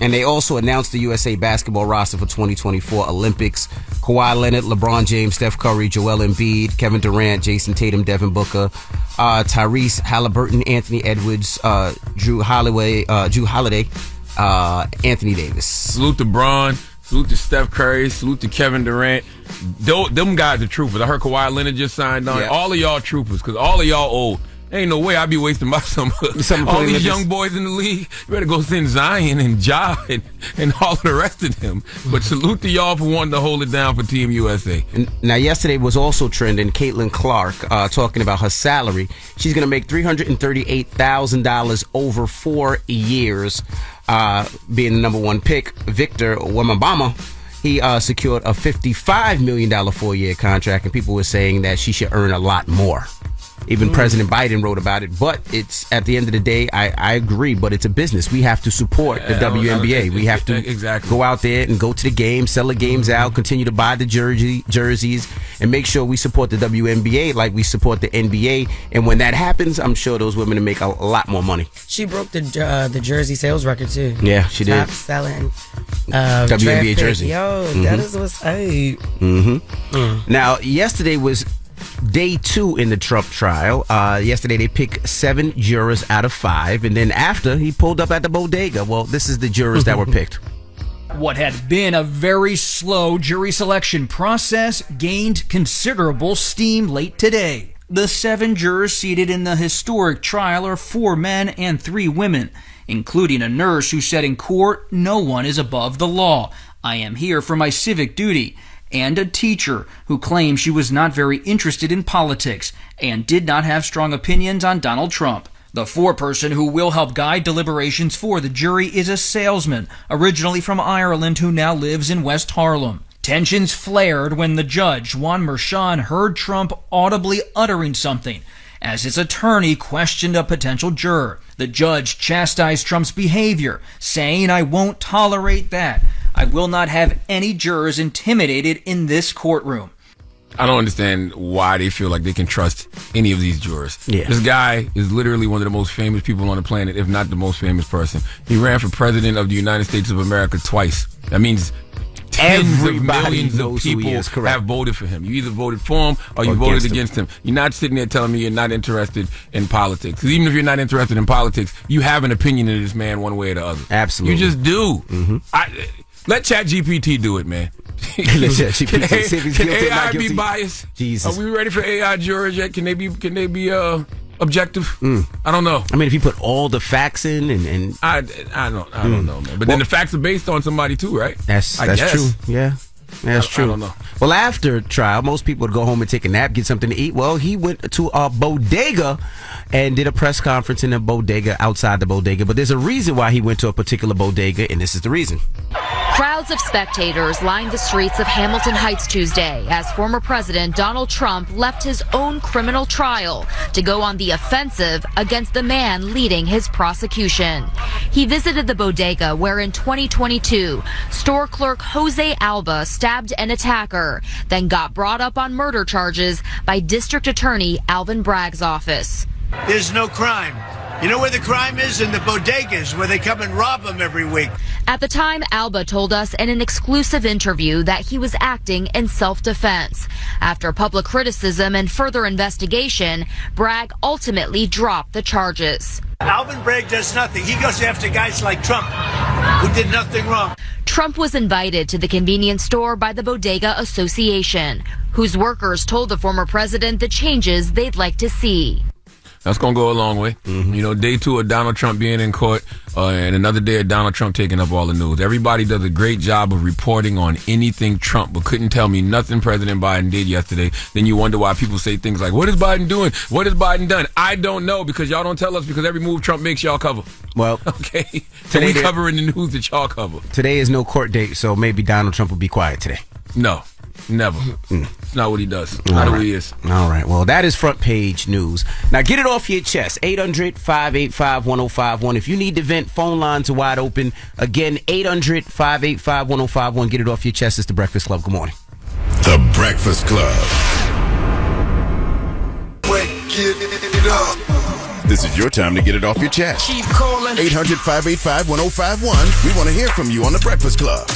And they also announced the USA basketball roster for 2024 Olympics. Kawhi Leonard, LeBron James, Steph Curry, Joel Embiid, Kevin Durant, Jason Tatum, Devin Booker, Tyrese Halliburton, Anthony Edwards, Drew Holiday, Anthony Davis. Salute to Bron. Salute to Steph Curry. Salute to Kevin Durant. Them guys are troopers. I heard Kawhi Leonard just signed on. Yeah. All of y'all troopers, because all of y'all old. Ain't no way I'd be wasting my summer. All these young boys in the league, you better go send Zion and Ja and all the rest of them. But salute to y'all for wanting to hold it down for Team USA. And now, yesterday was also trending. Caitlin Clark talking about her salary. She's going to make $338,000 over 4 years, being the number one pick. Victor Wembanyama, he secured a $55 million 4-year contract, and people were saying that she should earn a lot more. Even President Biden wrote about it. But it's, at the end of the day, I agree, but it's a business. We have to support the WNBA. We have to go out there and go to the games, sell the games out, continue to buy the jerseys, and make sure we support the WNBA like we support the NBA. And when that happens, I'm sure those women will make a lot more money. She broke the jersey sales record, too. Yeah, she did. Top selling WNBA jersey. Yo, that is what's up. Now, yesterday was day 2 in the Trump trial. Yesterday they picked 7 jurors out of 5, and then after he pulled up at the bodega. Well, this is the jurors that were picked. What had been a very slow jury selection process gained considerable steam late today. The 7 jurors seated in the historic trial are 4 men and 3 women, including a nurse who said in court, "No one is above the law. I am here for my civic duty," and a teacher who claimed she was not very interested in politics and did not have strong opinions on Donald Trump. The 4-person who will help guide deliberations for the jury is a salesman, originally from Ireland, who now lives in West Harlem. Tensions flared when the judge, Juan Merchan, heard Trump audibly uttering something as his attorney questioned a potential juror. The judge chastised Trump's behavior, saying, "I won't tolerate that. I will not have any jurors intimidated in this courtroom." I don't understand why they feel like they can trust any of these jurors. Yeah. This guy is literally one of the most famous people on the planet, if not the most famous person. He ran for president of the United States of America twice. That means tens of millions of people have voted for him. You either voted for him or you voted against him. You're not sitting there telling me you're not interested in politics. Because even if you're not interested in politics, you have an opinion of this man one way or the other. Absolutely. You just do. Let ChatGPT do it, man. Can AI be biased? Jesus. Are we ready for AI jurors yet? Can they be objective? I don't know. I mean, if you put all the facts in and I don't know, man. But then the facts are based on somebody too, right? That's true. Yeah. That's true. I don't know. Well, after trial, most people would go home and take a nap, get something to eat. Well, he went to a bodega and did a press conference in a bodega, outside the bodega. But there's a reason why he went to a particular bodega, and this is the reason. Crowds of spectators lined the streets of Hamilton Heights Tuesday as former President Donald Trump left his own criminal trial to go on the offensive against the man leading his prosecution. He visited the bodega where in 2022, store clerk Jose Alba stabbed an attacker, then got brought up on murder charges by District Attorney Alvin Bragg's office. There's no crime. You know where the crime is? In the bodegas, where they come and rob them every week. At the time, Alba told us in an exclusive interview that he was acting in self-defense. After public criticism and further investigation, Bragg ultimately dropped the charges. Alvin Bragg does nothing. He goes after guys like Trump, who did nothing wrong. Trump was invited to the convenience store by the Bodega Association, whose workers told the former president the changes they'd like to see. That's going to go a long way. You know, day 2 of Donald Trump being in court and another day of Donald Trump taking up all the news. Everybody does a great job of reporting on anything Trump, but couldn't tell me nothing President Biden did yesterday. Then you wonder why people say things like, what is Biden doing? What has Biden done? I don't know, because y'all don't tell us, because every move Trump makes, y'all cover. Well, okay. So we covering the news that y'all cover. Today is no court date, so maybe Donald Trump will be quiet today. No. Never. It's not what he does. Not who he is. All right. Well, that is front page news. Now, get it off your chest. 800-585-1051. If you need to vent, phone lines are wide open. Again, 800-585-1051. Get it off your chest. It's The Breakfast Club. Good morning. The Breakfast Club. Wake it up. This is your time to get it off your chest. Keep calling. 800-585-1051. We want to hear from you on The Breakfast Club.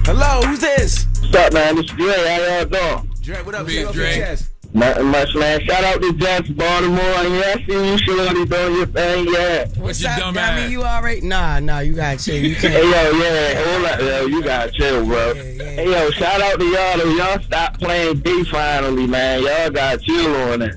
Hello, who's this? What's up, man? This is Dre. How y'all doing? Dre, what up? Big Dre. Nothing much, man. Shout out to Jess, Baltimore. Yeah, I see you shorty doing your thing, yeah. What's your dumb I mean, ass? you already? Nah, you gotta chill. You can't. Hey, yo, yeah. Hold up, yo. You gotta chill, bro. Hey, yo, shout out to y'all. Y'all stop playing gay finally, man. Y'all gotta chill on it.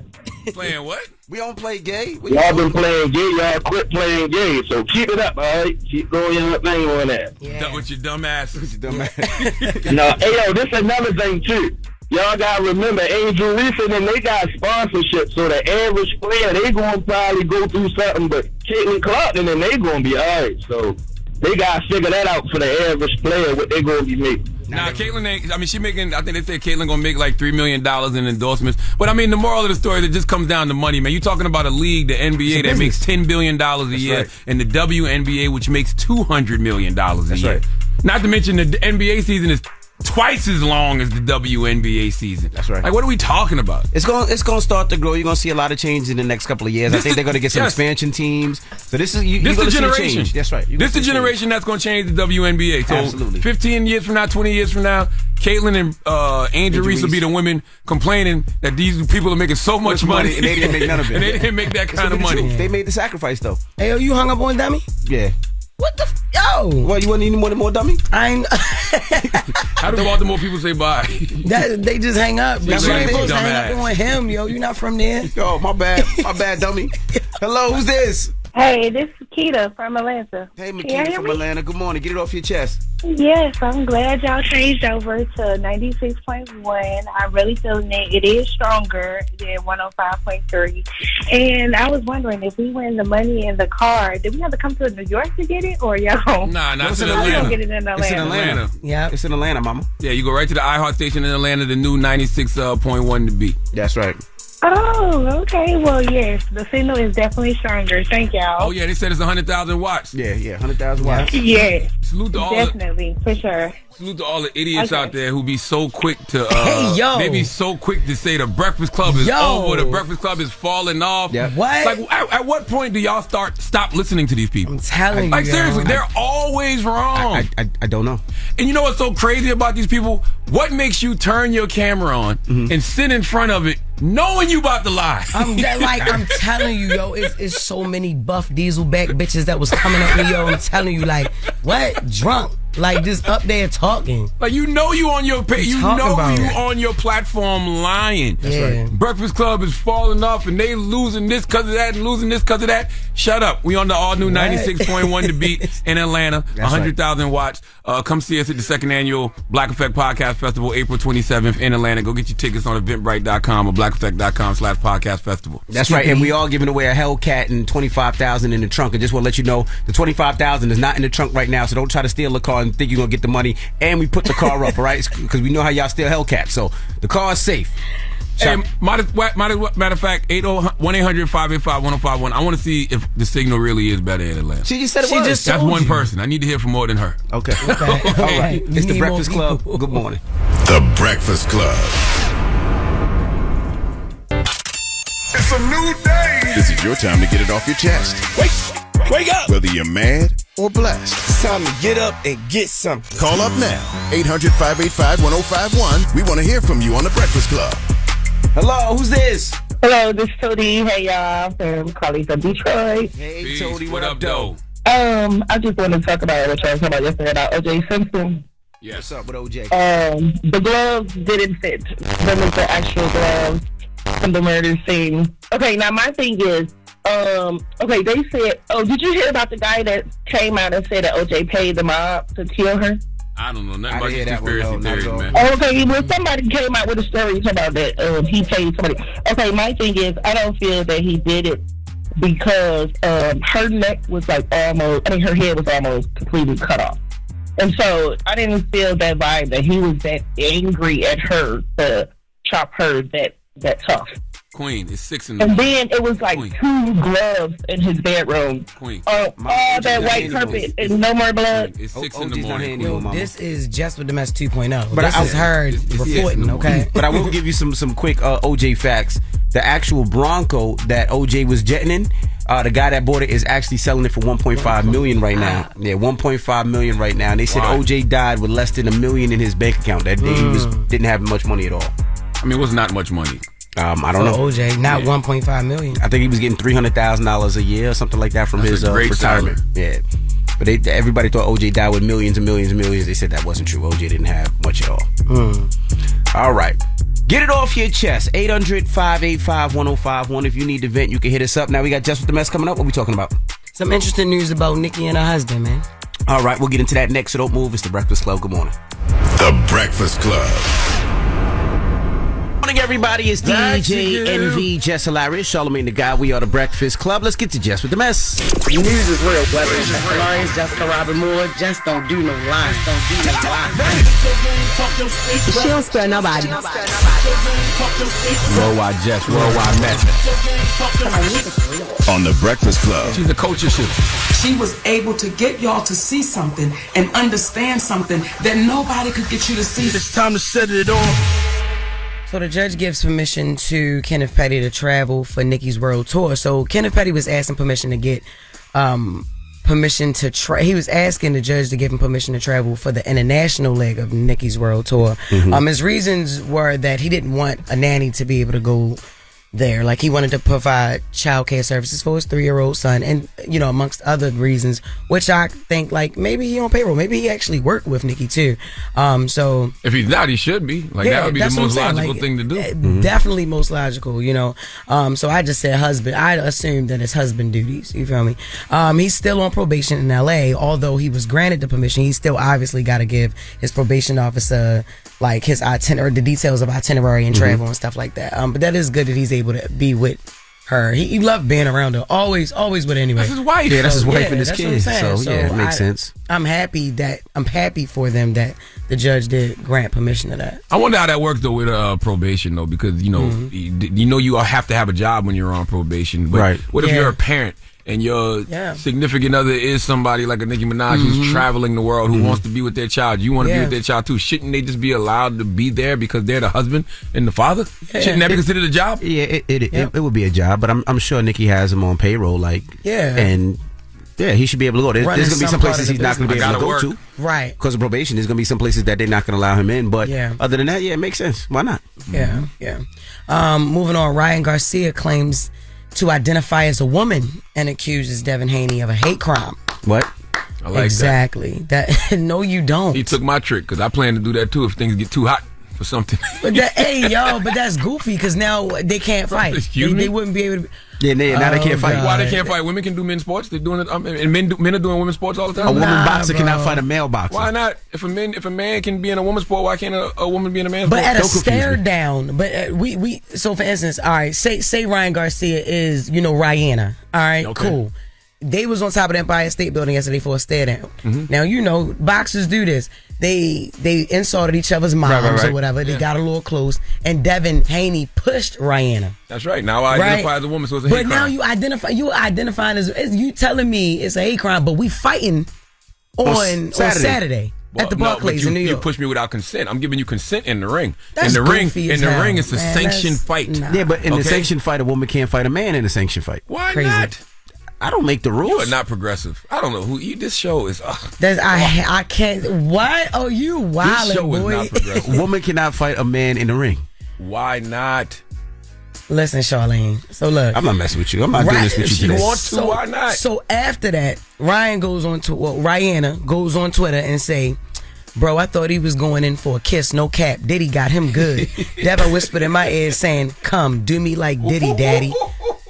Playing what? We don't play gay. Y'all been playing gay. Y'all quit playing gay. So keep it up, all right? Keep going your thing on that. Yeah. With your dumb ass. No, hey, yo, this is another thing, too. Y'all gotta remember, Angel Reese and they got sponsorship, so the average player, they gonna probably go through something, but Caitlin Clark and then they gonna be alright. So they gotta figure that out for the average player, what they gonna be making. Nah, Caitlin ain't. I mean, she making. I think they say Caitlin gonna make like $3 million in endorsements. But I mean, the moral of the story, that just comes down to money, man. You talking about a league, the NBA, that makes $10 billion a year, right. and the WNBA, which makes $200 million a year. right. Not to mention the NBA season is twice as long as the WNBA season. That's right. Like, what are we talking about? It's gonna start to grow. You're gonna see a lot of change in the next couple of years. I think they're gonna get some expansion teams. So this is This the the generation. Change. That's right. This the generation that's going to change the WNBA. So Absolutely. 15 years from now, 20 years from now, Caitlin and Angel Reese will be the women complaining that these people are making so much money. And they didn't make none of it. And they didn't make that kind of money. They made the sacrifice though. Hey, yo, you hung up on Dummy? Yeah. What the? Yo. What, you want any more Dummy? I ain't. How do Baltimore people say bye? They just hang up. But you ain't supposed to hang up on him, yo. You not from there. Yo, my bad, Dummy. Hello, who's this? Hey, this is Keita from Atlanta. Hey, Can you Makita hear from me? Atlanta. Good morning. Get it off your chest. Yes, I'm glad y'all changed over to 96.1. I'm really feeling it. It is stronger than 105.3. And I was wondering, if we win the money in the car, did we have to come to New York to get it, or y'all? Nah, it's in Atlanta. You don't get it in Atlanta. It's in Atlanta. Yeah, it's in Atlanta, mama. Yeah, you go right to the iHeart station in Atlanta, the new 96.1 The Beat. That's right. Oh, okay. Well, yes, the signal is definitely stronger. Thank y'all. Oh, yeah, they said it's 100,000 watts. Yeah, 100,000 watts. Yes, Salute to all definitely, for sure. Salute to all the idiots out there who be so quick to Hey, yo. they be so quick to say the Breakfast Club is over, the Breakfast Club is falling off. Yeah. What? Like, at what point do y'all stop listening to these people? I'm telling you. Like, seriously, yo. they're always wrong. I don't know. And you know what's so crazy about these people? What makes you turn your camera on and sit in front of it knowing you about to lie? I'm telling you, yo, it's so many buff dieselback bitches that was coming up to me, yo. I'm telling you, like, what? Drunk. Like, just up there talking. Like, you know you on your page. You know about you it. on your platform lying. That's right. Breakfast Club is falling off and they losing this because of that and losing this because of that. Shut up. We on the all new 96.1 The Beat in Atlanta. 100,000 watts. Come see us at the second annual Black Effect Podcast Festival, April 27th in Atlanta. Go get your tickets on eventbrite.com or blackeffect.com/podcast festival. That's right, and we all giving away a Hellcat and $25,000 in the trunk. I just want to let you know the $25,000 is not in the trunk right now, so don't try to steal the car and think you're gonna get the money. And we put the car up, all right? Because we know how y'all steal Hellcats, so the car is safe. Hey, matter of fact, 1-800-585-1051. I want to see if the signal really is better in Atlanta. She just said it was. That's one person. I need to hear from more than her. Okay. All right. It's the Breakfast Club. Good morning. The Breakfast Club. It's a new day. This is your time to get it off your chest. Wake up. Whether you're mad or blessed. It's time to get up and get something. Call up now. 800-585-1051. We want to hear from you on The Breakfast Club. Hello, who's this? Hello, this is Tody. Hey, y'all. I'm calling from Detroit. Hey, Peace. Tody, What up, though? I just want to talk about what y'all was talking about yesterday about O.J. Simpson. Yes. What's up with OJ? The gloves didn't fit. Them is the actual gloves from the murder scene. Okay, now my thing is, okay, they said, did you hear about the guy that came out and said that O.J. paid the mob to kill her? I don't know nothing I about didn't these hear that one, conspiracy no, theories, not man. at all. Okay, well, somebody came out with a story talking about that he paid somebody. Okay, my thing is, I don't feel that he did it because her neck was like her head was almost completely cut off. And so I didn't feel that vibe that he was that angry at her to chop her that tough. Queen, it's 6 in the And morning. then it was like 2 gloves in his bedroom. Queen. All that white carpet and no more blood. It's 6 in OG's the not morning. handy, Queen. mama. This is Jess With The Mess 2.0. But This is her it's reporting, yes. okay? But I will give you some quick OJ facts the actual Bronco that OJ was jetting in, the guy that bought it is actually selling it for $1.5 million right now. Yeah, $1.5 million right now. And they said OJ died with less than $1 million in his bank account that day. He didn't have much money at all. I mean, it was not much money. I don't know. OJ, not $1.5 million. I think he was getting $300,000 a year or something like that from his retirement. Yeah. But everybody thought OJ died with millions and millions and millions. They said that wasn't true. OJ didn't have much at all. All right. Get it off your chest. 800-585-1051. If you need to vent, you can hit us up. Now we got Jess With The Mess coming up. What we talking about? Some interesting news about Nikki and her husband, man. All right, we'll get into that next, so don't move. It's The Breakfast Club. Good morning. The Breakfast Club. Good morning, everybody. It's DJ NV, Jess Hilarious, Charlamagne the Guy. We are The Breakfast Club. Let's get to Jess With The Mess. The news is real. Whether it's Jess Hilarious, Jessica Robin Moore, just don't do no lies. Don't do no lies. She don't spare nobody. Worldwide Jess, worldwide Mack. On The Breakfast Club. She's a coach of shit. She was able to get y'all to see something and understand something that nobody could get you to see. It's time to set it off. So the judge gives permission to Kenneth Petty to travel for Nicki's world tour. So Kenneth Petty was asking permission to get permission to he was asking the judge to give him permission to travel for the international leg of Nicki's world tour. His reasons were that he didn't want a nanny to be able to go there. Like, he wanted to provide child care services for his 3-year-old son, and, you know, amongst other reasons, which I think, like, maybe he on payroll. Maybe he actually worked with Nicki too. So if he's not, he should be. Like, that would be the most logical thing to do. Definitely most logical, you know. So I just said husband. I assumed that it's husband duties. You feel me? He's still on probation in LA. Although he was granted the permission, he still obviously got to give his probation officer like his itinerary, the details of itinerary and travel and stuff like that. But that is good that he's able to be with her. He loved being around her. Always with her anyway. That's his wife. Yeah, that's his wife and his kids. So yeah, it makes sense. I'm happy for them that the judge did grant permission to that. I wonder how that works though with probation though, because you know you have to have a job when you're on probation. But what if you're a parent and your significant other is somebody like a Nicki Minaj who's traveling the world, who wants to be with their child? You want to be with their child too. Shouldn't they just be allowed to be there because they're the husband and the father? Shouldn't that be considered a job? Yeah, it would be a job, but I'm sure Nicki has him on payroll. Like, and he should be able to go. There's going to be some places he's not going to be able to go to. Right. Because of probation, there's going to be some places that they're not going to allow him in. But other than that, it makes sense. Why not? Yeah. Moving on, Ryan Garcia claims to identify as a woman and accuses Devin Haney of a hate crime. What? I like that. No, you don't. He took my trick because I plan to do that too if things get too hot for something. But but that's goofy because now they can't fight. They wouldn't be able to. Yeah, now they can't fight. Why they can't fight? Women can do men's sports. They're doing it, and men are doing women's sports all the time. A woman boxer cannot fight a male boxer. Why not? If a man can be in a woman's sport, why can't a woman be in a man's sport? But at a stare down. But we. So for instance, all right, say Ryan Garcia is Rihanna. All right, cool. They was on top of the Empire State Building yesterday for a stare down. Now boxers do this. They insulted each other's moms or whatever. They got a little close, and Devin Haney pushed Rihanna. That's right. Now I identify as a woman, so it's a hate crime. But now you identifying as you telling me it's a hate crime, but we fighting on Saturday. At the Barclays in New York. You push me without consent. I'm giving you consent in the ring. That's in the ring, it's a sanctioned fight. Yeah, but in the sanctioned fight, a woman can't fight a man in a sanctioned fight. Why not? I don't make the rules. You are not progressive. I don't know who you. This show is. I can't. What? Oh, you wildin', This show boy. is not progressive. A woman cannot fight a man in the ring. Why not? Listen, Charlene. So look, I'm not messing with you. I'm not doing this with you today. You want to? Why not? So after that, Rihanna goes on Twitter and say, "Bro, I thought he was going in for a kiss, no cap. Diddy got him good." Devin whispered in my ear saying, "Come, do me like Diddy, daddy."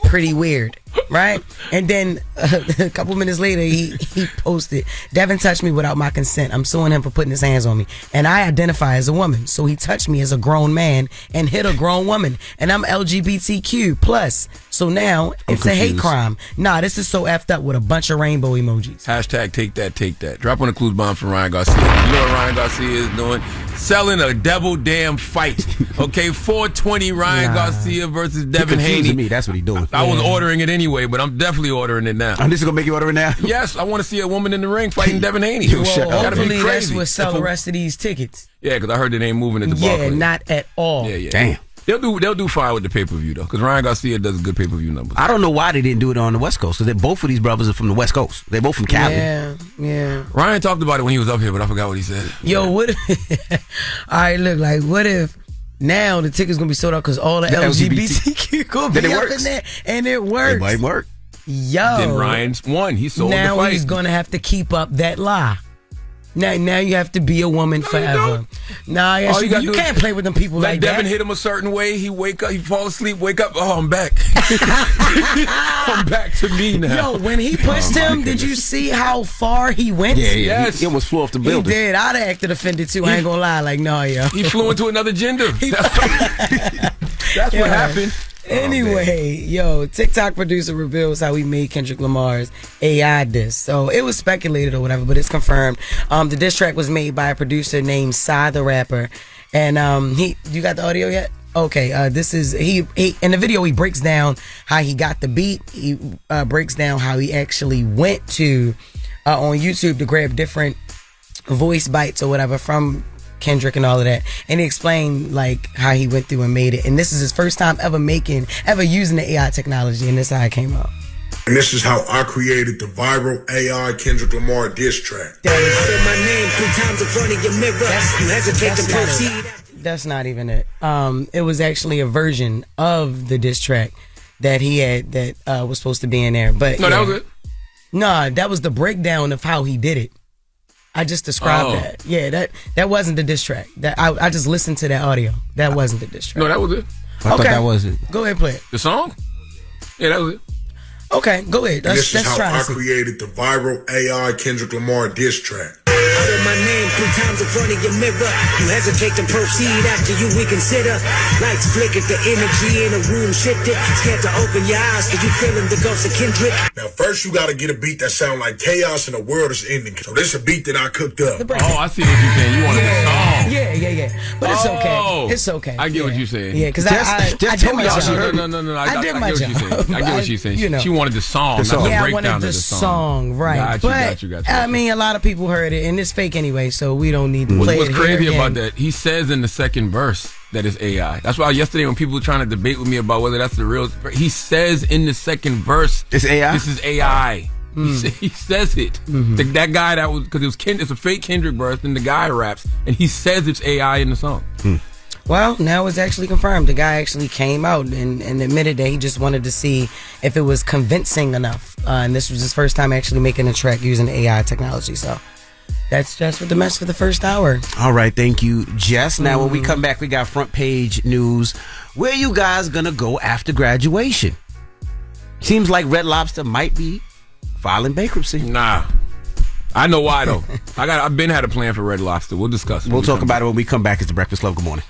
Pretty weird, right? And then a couple minutes later, he posted, "Devin touched me without my consent. I'm suing him for putting his hands on me. And I identify as a woman. So he touched me as a grown man and hit a grown woman. And I'm LGBTQ plus. So now it's a hate crime." Nah, this is so effed up with a bunch of rainbow emojis. Hashtag take that. Drop on the clues bomb from Ryan Garcia. You know what Ryan Garcia is doing? Selling a double damn fight. Okay, 420 Ryan Garcia versus Devin Haney. Me, that's what he doing. I was ordering it anyway, but I'm definitely ordering it now. And this is gonna make you order it now? Yes, I want to see a woman in the ring fighting Devin Haney. Hopefully that's what sell the rest of these tickets. Yeah, because I heard that they ain't moving at the Barclays. Yeah, not at all. Yeah. Damn. They'll do fine with the pay-per-view though, because Ryan Garcia does good pay-per-view numbers. I don't know why they didn't do it on the West Coast, because both of these brothers are from the West Coast. They're both from Cali. Yeah. Ryan talked about it when he was up here, but I forgot what he said. Yo, what if, all right, look, like, what if now the ticket's going to be sold out because all the LGBTQ going to be up in there, and it works. It might work. Yo. Then Ryan's won. He sold the fight. Now he's going to have to keep up that lie. Now you have to be a woman forever. Nah, you can't play with them people like Devin that. hit him a certain way. He wake up, he fall asleep, wake up. Oh, I'm back. I'm back to me now. Yo, when he pushed him, did you see how far he went? Yeah. Yes. He almost flew off the building. He did. I'd have acted offended too. I ain't gonna lie. Like, no, yo. He flew into another gender. That's what happened. Anyway, TikTok producer reveals how he made Kendrick Lamar's AI diss. So it was speculated or whatever, but it's confirmed. The diss track was made by a producer named Psy the Rapper, and you got the audio yet? Okay, this is he in the video. He breaks down how he got the beat. He breaks down how he actually went to on YouTube to grab different voice bites or whatever from Kendrick and all of that, and he explained like how he went through and made it. And this is his first time ever using the AI technology, and this is how it came out. And this is how I created the viral AI Kendrick Lamar diss track. That's not even it. It was actually a version of the diss track that he had that was supposed to be in there. But that was it. Nah, that was the breakdown of how he did it. I just described that. Yeah, that wasn't the diss track. That I just listened to that audio. That wasn't the diss track. No, that was it. I thought that was it. Go ahead, play it. The song? Yeah, that was it. Okay, go ahead. This is how I created the viral AI Kendrick Lamar diss track. My name 3 times in front of your mirror. You hesitate to proceed after you reconsider. Lights flickered, the energy in the room shifted. Scared to open your eyes, cause you feeling the ghost of Kendrick. Now first you gotta get a beat that sound like chaos and the world is ending. So this is a beat that I cooked up. Oh, I see what you're saying. You wanted the song. Yeah. But it's okay. It's okay. I get what you're saying. Yeah, because I did my job. No. I did my job. I get what she's saying. She wanted the song, not the I breakdown wanted of the song, right. Got you. I mean, a lot of people heard it, and it's fake anyway, so we don't need to play it. What's crazy about that, he says in the second verse that it's AI. That's why yesterday when people were trying to debate with me about whether that's the real, he says in the second verse, it's AI? This is AI. He says it. That guy that was, because it's a fake Kendrick verse, and the guy raps, and he says it's AI in the song. Well, now it's actually confirmed. The guy actually came out and admitted that he just wanted to see if it was convincing enough. And this was his first time actually making a track using AI technology. So that's Jess With The Mess for the first hour. All right, thank you, Jess. Now, when we come back, we got front page news. Where you guys gonna go after graduation? Seems like Red Lobster might be filing bankruptcy. Nah. I know why, though. I've been had a plan for Red Lobster. We'll discuss it. We'll talk about it when we come back. It's The Breakfast Club. Good morning.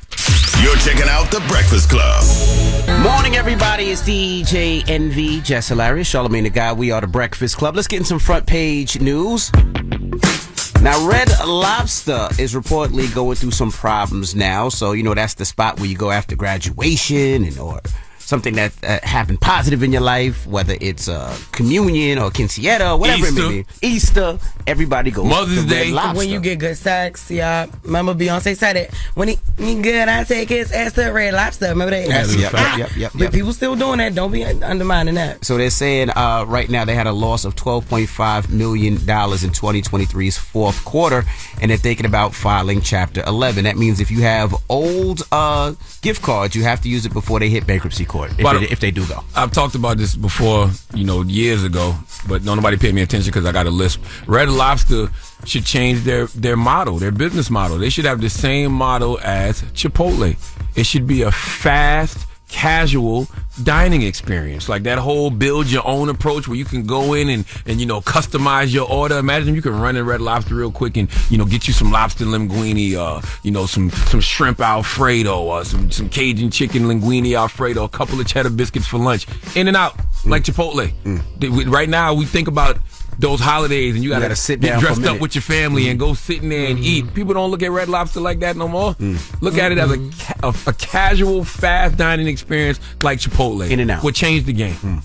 You're checking out The Breakfast Club. Morning, everybody. It's DJ NV, Jess Hilarious, Charlamagne the Guy. We are The Breakfast Club. Let's get in some front page news. Now, Red Lobster is reportedly going through some problems now. So, that's the spot where you go after graduation or something that happened positive in your life, whether it's communion or quinceañera or whatever it may be. Easter, everybody goes Mother's to Day. Red Lobster. When you get good sex, yeah. Remember Beyonce said it. When he good, I take his ass to Red Lobster. Remember that? Yep. But people still doing that. Don't be undermining that. So they're saying right now they had a loss of $12.5 million in 2023's fourth quarter, and they're thinking about filing Chapter 11. That means if you have old gift cards, you have to use it before they hit bankruptcy court, if they do go. I've talked about this before, years ago, but nobody paid me attention because I got a lisp. Red Lobster should change their model, their business model. They should have the same model as Chipotle. It should be a fast, casual dining experience, like that whole build your own approach where you can go in and customize your order. Imagine you can run in Red Lobster real quick and get you some lobster linguine, some shrimp Alfredo, or some Cajun chicken linguine Alfredo, a couple of cheddar biscuits for lunch, in and out like Chipotle. Right now we think about those holidays and you gotta sit get down dressed up with your family and go sit in there and eat. People don't look at Red Lobster like that no more. Look at it as a casual, fast dining experience like Chipotle. In and out. Would change the game.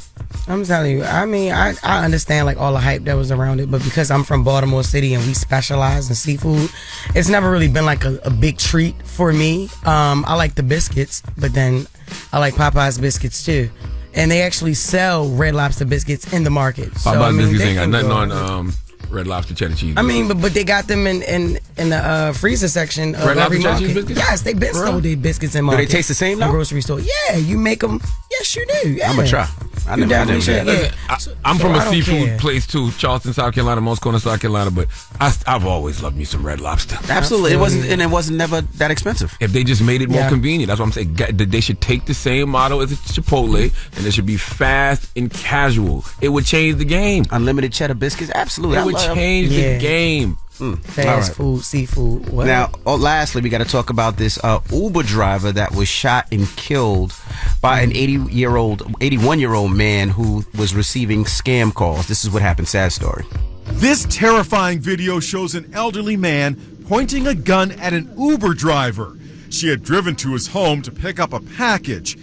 I'm telling you, I mean, I understand like all the hype that was around it, but because I'm from Baltimore City and we specialize in seafood, it's never really been like a big treat for me. I like the biscuits, but then I like Popeye's biscuits too. And they actually sell Red Lobster biscuits in the market. So, Popeye's biscuits they ain't got can nothing go. on Red Lobster cheddar cheese. I mean, but they got them in the freezer section of Red every Lobster cheddar cheese market. biscuits? Yes, they been sold their biscuits in market. Do they taste the same in now? grocery store. Yeah, you make them. Yes, you do. Yeah. I'm gonna try. I You never definitely should. did. Yeah. I'm So from a I don't seafood care. place too, Charleston, South Carolina, Most Corner, South Carolina. But I've always loved me some Red Lobster. Absolutely, it wasn't never that expensive. If they just made it more Yeah. convenient, that's what I'm saying. They should take the same model as Chipotle, and it should be fast and casual. It would change the game. Unlimited cheddar biscuits, absolutely. It would change the game. Fast food, seafood. What? Now, lastly, we got to talk about this Uber driver that was shot and killed by an 81-year-old man who was receiving scam calls. This is what happened. Sad story. This terrifying video shows an elderly man pointing a gun at an Uber driver. She had driven to his home to pick up a package.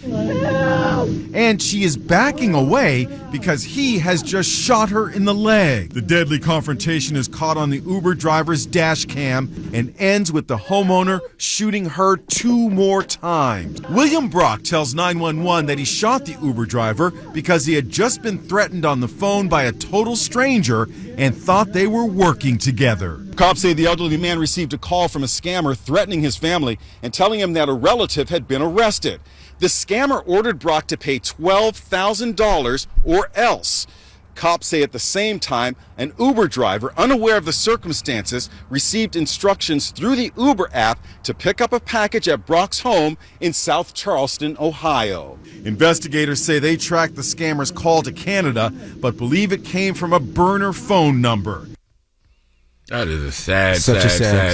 And she is backing away because he has just shot her in the leg. The deadly confrontation is caught on the Uber driver's dash cam and ends with the homeowner shooting her 2 more times. William Brock tells 911 that he shot the Uber driver because he had just been threatened on the phone by a total stranger and thought they were working together. Cops say the elderly man received a call from a scammer threatening his family and telling him that a relative had been arrested. The scammer ordered Brock to pay $12,000 or else. Cops say at the same time, an Uber driver, unaware of the circumstances, received instructions through the Uber app to pick up a package at Brock's home in South Charleston, Ohio. Investigators say they tracked the scammer's call to Canada, but believe it came from a burner phone number. That is a sad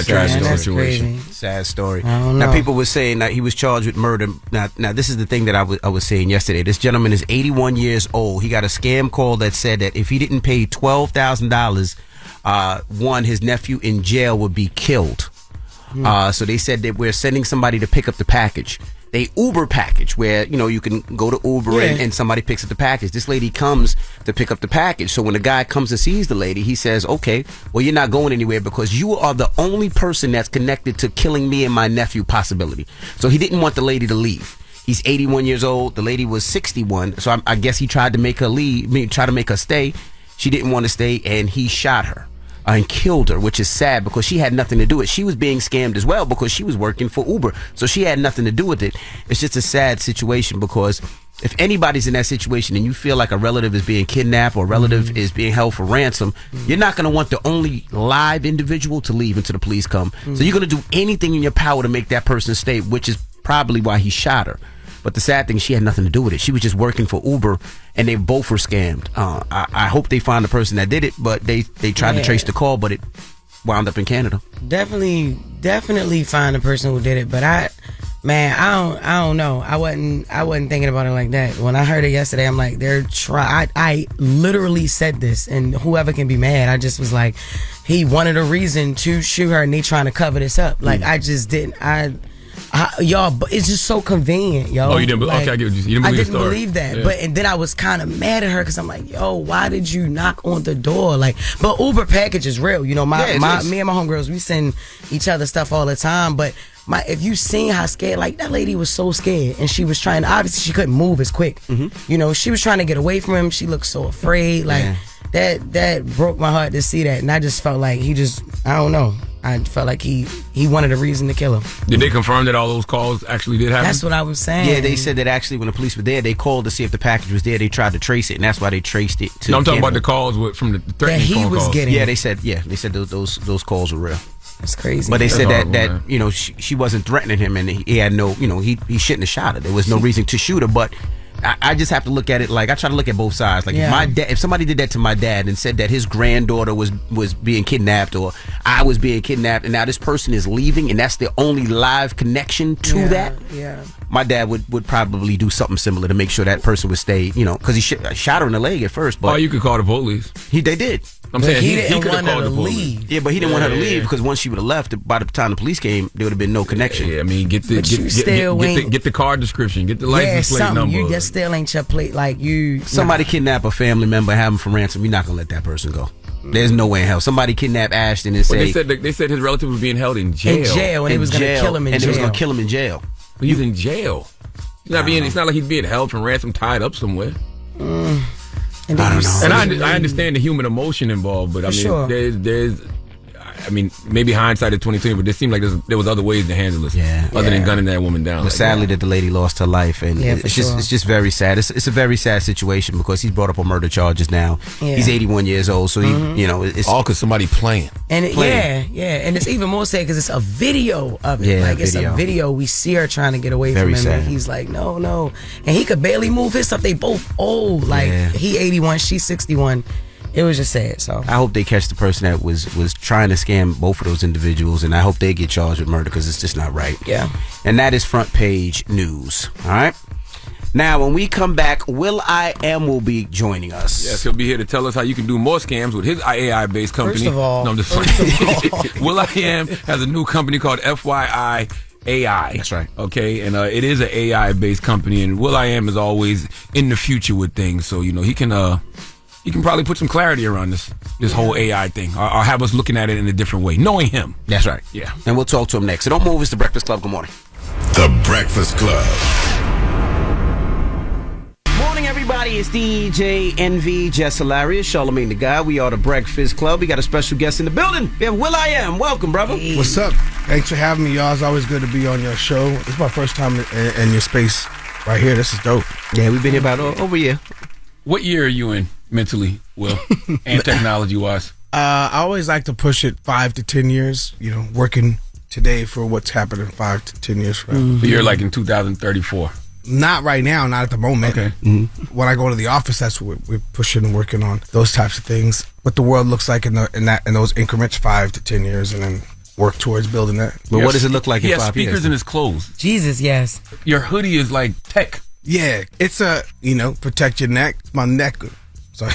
tragic situation. Sad story. I don't Now, know. people were saying that he was charged with murder. Now, this is the thing that I was saying yesterday. This gentleman is 81 years old. He got a scam call that said that if he didn't pay $12,000, his nephew in jail would be killed. So they said that we're sending somebody to pick up the package. They Uber package where, you can go to Uber and somebody picks up the package. This lady comes to pick up the package. So when the guy comes and sees the lady, he says, okay, well, you're not going anywhere because you are the only person that's connected to killing me and my nephew possibility. So he didn't want the lady to leave. He's 81 years old. The lady was 61. So I guess he tried to make her leave, try to make her stay. She didn't want to stay and he shot her. And killed her, which is sad because she had nothing to do with it. She was being scammed as well because she was working for Uber. So she had nothing to do with it. It's just a sad situation because if anybody's in that situation and you feel like a relative is being kidnapped or a relative is being held for ransom, you're not going to want the only live individual to leave until the police come. So you're going to do anything in your power to make that person stay, which is probably why he shot her. But the sad thing, she had nothing to do with it. She was just working for Uber, and they both were scammed. I hope they find the person that did it, but they tried to trace the call, but it wound up in Canada. Definitely find the person who did it. But I don't know. I wasn't thinking about it like that. When I heard it yesterday, I'm like, they're trying. I literally said this, and whoever can be mad, I just was like, he wanted a reason to shoot her, and they trying to cover this up. Like I just didn't. Y'all, but it's just so convenient, yo. Oh, you didn't? Okay, I get what you. You didn't believe I the didn't story. believe that, Yeah. and then I was kind of mad at her because I'm like, yo, why did you knock on the door? Like, but Uber package is real, me and my homegirls, we send each other stuff all the time. But if you seen how scared, like that lady was so scared, and she was trying to, obviously she couldn't move as quick. She was trying to get away from him. She looked so afraid, like that broke my heart to see that, and I just felt like I don't know. I felt like he wanted a reason to kill him. Did they confirm that all those calls actually did happen? That's what I was saying. Yeah, they said that actually when the police were there, they called to see if the package was there. They tried to trace it, and that's why they traced it to No, I'm talking Canada. about the calls from the threatening That he phone was calls. getting. Yeah, they said those calls were real. That's crazy. But they said horrible, that she wasn't threatening him, and he had no, he shouldn't have shot her. There was no reason to shoot her, but I just have to look at it like I try to look at both sides. Like if somebody did that to my dad and said that his granddaughter was being kidnapped or I was being kidnapped, and now this person is leaving, and that's the only live connection to that. Yeah. My dad would probably do something similar to make sure that person would stay. Because he shot her in the leg at first. But you could call the police. They did. I'm saying he he didn't could have want her called to the police. leave. Yeah, but he didn't want her to leave because once she would have left, by the time the police came, there would have been no connection. Yeah, I mean, get But you still ain't- the car description, get the license plate something. number. You just still ain't your plate. Like you, Somebody kidnap a family member, have him for ransom. You're not gonna let that person go. There's no way in hell. Somebody kidnap Ashton and Well, say they said his relative was being held in jail. in jail, and they was gonna kill him in and jail. they was gonna kill him in jail. But he's in jail. He's not being. It's not like he's being held from ransom, tied up somewhere. And I don't know. And I understand the human emotion involved, but I mean, sure. there's. I mean, maybe hindsight is 2020, but it seemed like there was other ways to handle this, other than gunning that woman down. But sadly, that the lady lost her life, and it's just very sad. It's a very sad situation because he's brought up on murder charges now. Yeah. He's 81 years old, so he, it's all because somebody playing. And and it's even more sad because it's a video of it. Yeah, like it's a video. We see her trying to get away Very from him, sad. and he's like, no, and he could barely move his stuff. They both old. Like he 81, she's 61. It was just sad. So I hope they catch the person that was trying to scam both of those individuals, and I hope they get charged with murder because it's just not right. Yeah. And that is front page news. All right. Now, when we come back, will.i.am will be joining us. Yes, he'll be here to tell us how you can do more scams with his AI-based company. First of all, no, I'm just playing. will.i.am has a new company called FYI AI. That's right. Okay, and it is an AI-based company, and will.i.am is always in the future with things, so he can probably put some clarity around this whole AI thing, or have us looking at it in a different way, knowing him. That's right. Yeah. And we'll talk to him next. So don't move. It's the Breakfast Club. Good morning. The Breakfast Club. Morning, everybody. It's DJ NV, Jess Hilarious, Charlamagne the Guy. We are the Breakfast Club. We got a special guest in the building. We have will.i.am. Welcome, brother. What's up? Thanks for having me, y'all. It's always good to be on your show. It's my first time in your space right here. This is dope. Yeah, we've been here about over a year. What year are you in mentally, Will, and technology-wise? I always like to push it 5 to 10 years, working today for what's happening 5 to 10 years from now. So you're like in 2034. Not right now, not at the moment. Okay. When I go to the office, that's what we're pushing and working on, those types of things. What the world looks like in those increments 5 to 10 years, and then work towards building that. But what does it look like in 5 years? He has speakers in his clothes. Jesus, yes. Your hoodie is like tech. Yeah, it's protect your neck. It's my neck. Sorry.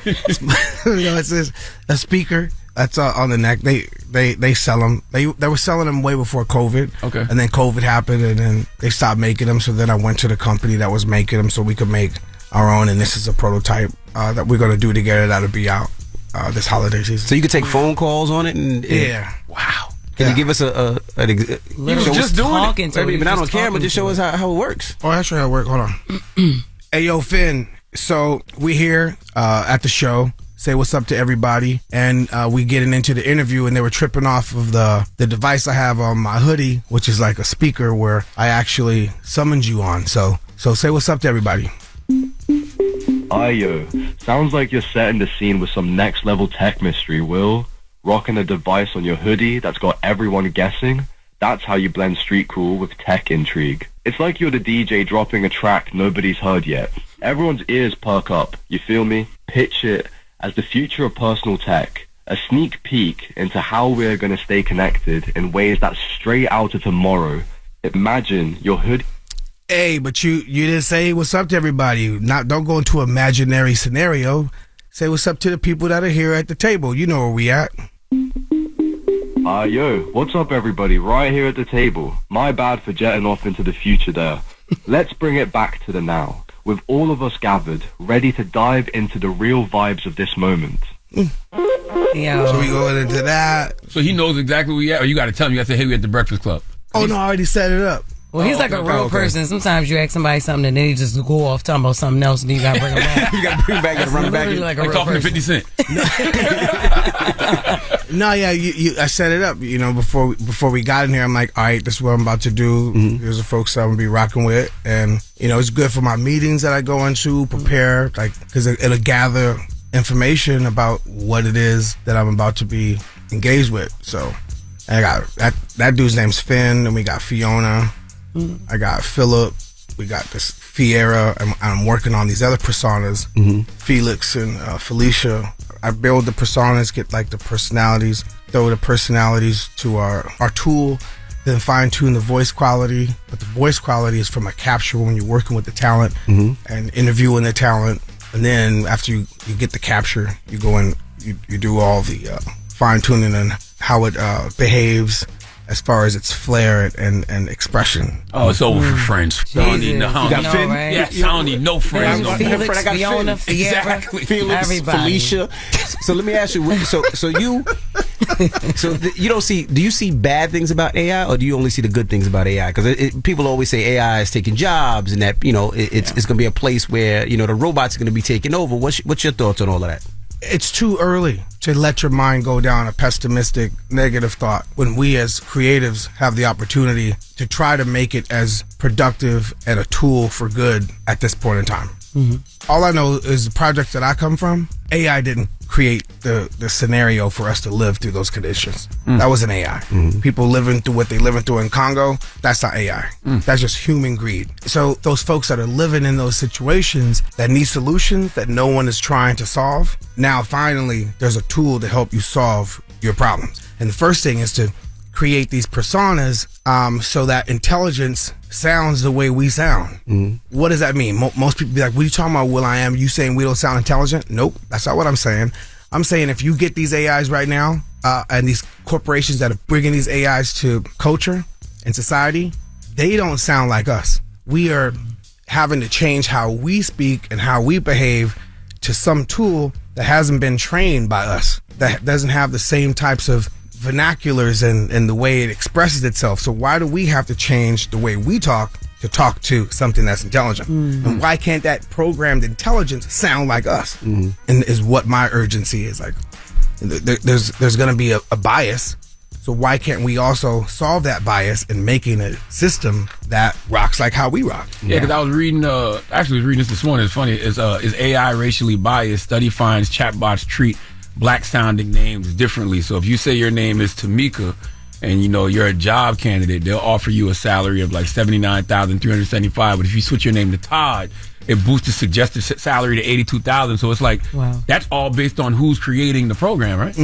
It's a speaker that's on the neck. They sell them. They were selling them way before COVID. Okay. And then COVID happened, and then they stopped making them. So then I went to the company that was making them, so we could make our own. And this is a prototype that we're gonna do together. That'll be out this holiday season. So you could take phone calls on it, and yeah. Wow. Can you give us an You was just talking to maybe him. not on Just camera, talking just show us how it works. Oh, that's how it works. Hold on. Hey, yo, Finn. So we here at the show. Say what's up to everybody, and we getting into the interview, and they were tripping off of the device I have on my hoodie, which is like a speaker where I actually summoned you on. So say what's up to everybody. Yo, sounds like you're setting the scene with some next level tech mystery, Will. Rocking a device on your hoodie that's got everyone guessing. That's how you blend street cool with tech intrigue. It's like you're the DJ dropping a track nobody's heard yet. Everyone's ears perk up, you feel me? Pitch it as the future of personal tech. A sneak peek into how we're going to stay connected in ways that's straight out of tomorrow. Imagine your hoodie. Hey, but you didn't say what's up to everybody. Don't go into an imaginary scenario. Say what's up to the people that are here at the table. You know where we at. Yo, what's up everybody? Right here at the table. My bad for jetting off into the future there. Let's bring it back to the now. With all of us gathered, ready to dive into the real vibes of this moment. Yeah. So we going into that. So he knows exactly where you at, or you got to tell him, you got to say, hey, we at the Breakfast Club. Oh, no, I already set it up. Well, he's like a real person. Sometimes you ask somebody something and then he just go off talking about something else, and then you got to bring him back. You got to bring him back and run back. Like a real talking person. to 50 Cent. No, yeah, I set it up. Before we got in here, I'm like, all right, this is what I'm about to do. Here's the folks that I'm gonna be rocking with, and it's good for my meetings that I go into, prepare, because it'll gather information about what it is that I'm about to be engaged with. So I got that dude's name's Finn, and we got Fiona. I got Philip. We got this Fiera, and I'm working on these other personas, Felix and Felicia. I build the personas, get the personalities, throw the personalities to our tool, then fine tune the voice quality. But the voice quality is from a capture when you're working with the talent and interviewing the talent. And then after you get the capture, you go in, you do all the fine tuning and how it behaves as far as its flair and expression. Oh, it's over for friends. I don't need no, You got Finn? right? Yes, I don't need no friends. No Felix, more. Fiona, Exactly. Felix, everybody. Felicia. So let me ask you. You don't see? Do you see bad things about AI, or do you only see the good things about AI? Because people always say AI is taking jobs, and that it's going to be a place where the robots are going to be taking over. What's your thoughts on all of that? It's too early to let your mind go down a pessimistic, negative thought when we as creatives have the opportunity to try to make it as productive and a tool for good at this point in time. Mm-hmm. All I know is the project that I come from, AI didn't create the scenario for us to live through those conditions. That was an AI. Mm-hmm. People living through what they living through in Congo, that's not AI. That's just human greed. So those folks that are living in those situations that need solutions that no one is trying to solve, now finally there's a tool to help you solve your problems. And the first thing is to create these personas so that intelligence sounds the way we sound. Mm-hmm. What does that mean? Most people be like, what are you talking about, Will.i.am? You saying we don't sound intelligent? Nope, that's not what I'm saying. I'm saying if you get these AIs right now and these corporations that are bringing these AIs to culture and society, they don't sound like us. We are having to change how we speak and how we behave to some tool that hasn't been trained by us, that doesn't have the same types of vernaculars and the way it expresses itself. So why do we have to change the way we talk to talk to something that's intelligent? Mm-hmm. And why can't that programmed intelligence sound like us? Mm-hmm. And is what my urgency is. Like, there's going to be a bias. So why can't we also solve that bias in making a system that rocks like how we rock? Yeah, because I was reading, this morning. It's funny. Is AI racially biased? Study finds chatbots treat black sounding names differently. So if you say your name is Tamika and you're a job candidate, they'll offer you a salary of like $79,375. But if you switch your name to Todd, it boosts the suggested salary to $82,000. So it's like, that's all based on who's creating the program, right?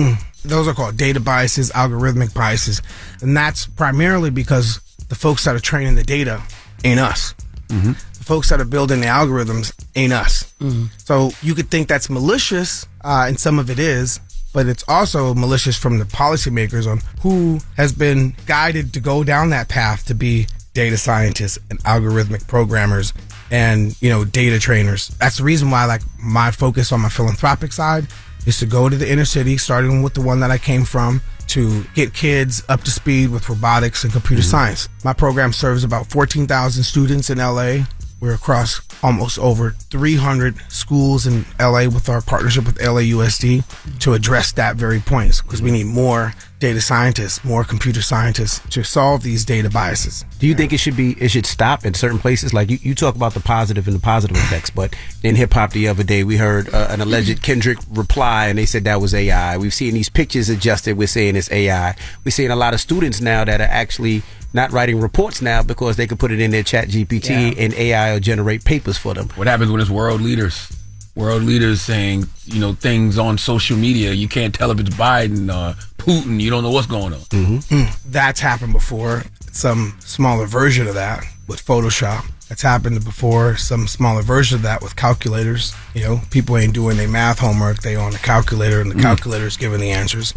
Those are called data biases, algorithmic biases. And that's primarily because the folks that are training the data ain't us. Mm-hmm. The folks that are building the algorithms ain't us. Mm-hmm. So you could think that's malicious, and some of it is, but it's also malicious from the policymakers on who has been guided to go down that path to be data scientists and algorithmic programmers and, data trainers. That's the reason why, like, my focus on my philanthropic side is to go to the inner city, starting with the one that I came from, to get kids up to speed with robotics and computer science. My program serves about 14,000 students in LA. We're across almost over 300 schools in LA with our partnership with LAUSD to address that very point, because we need more data scientists, more computer scientists to solve these data biases. Do you think it should stop in certain places? Like you talk about the positive and the positive effects, but in hip hop the other day we heard an alleged Kendrick reply and they said that was AI. We've seen these pictures adjusted, we're saying it's AI. We're seeing a lot of students now that are actually not writing reports now because they could put it in their chat GPT and AI will generate papers for them. What happens when it's world leaders? World leaders saying, things on social media. You can't tell if it's Biden or Putin. You don't know what's going on. Mm-hmm. That's happened before. Some smaller version of that with Photoshop. That's happened before. Some smaller version of that with calculators. People ain't doing their math homework. They on the calculator and the calculator's giving the answers.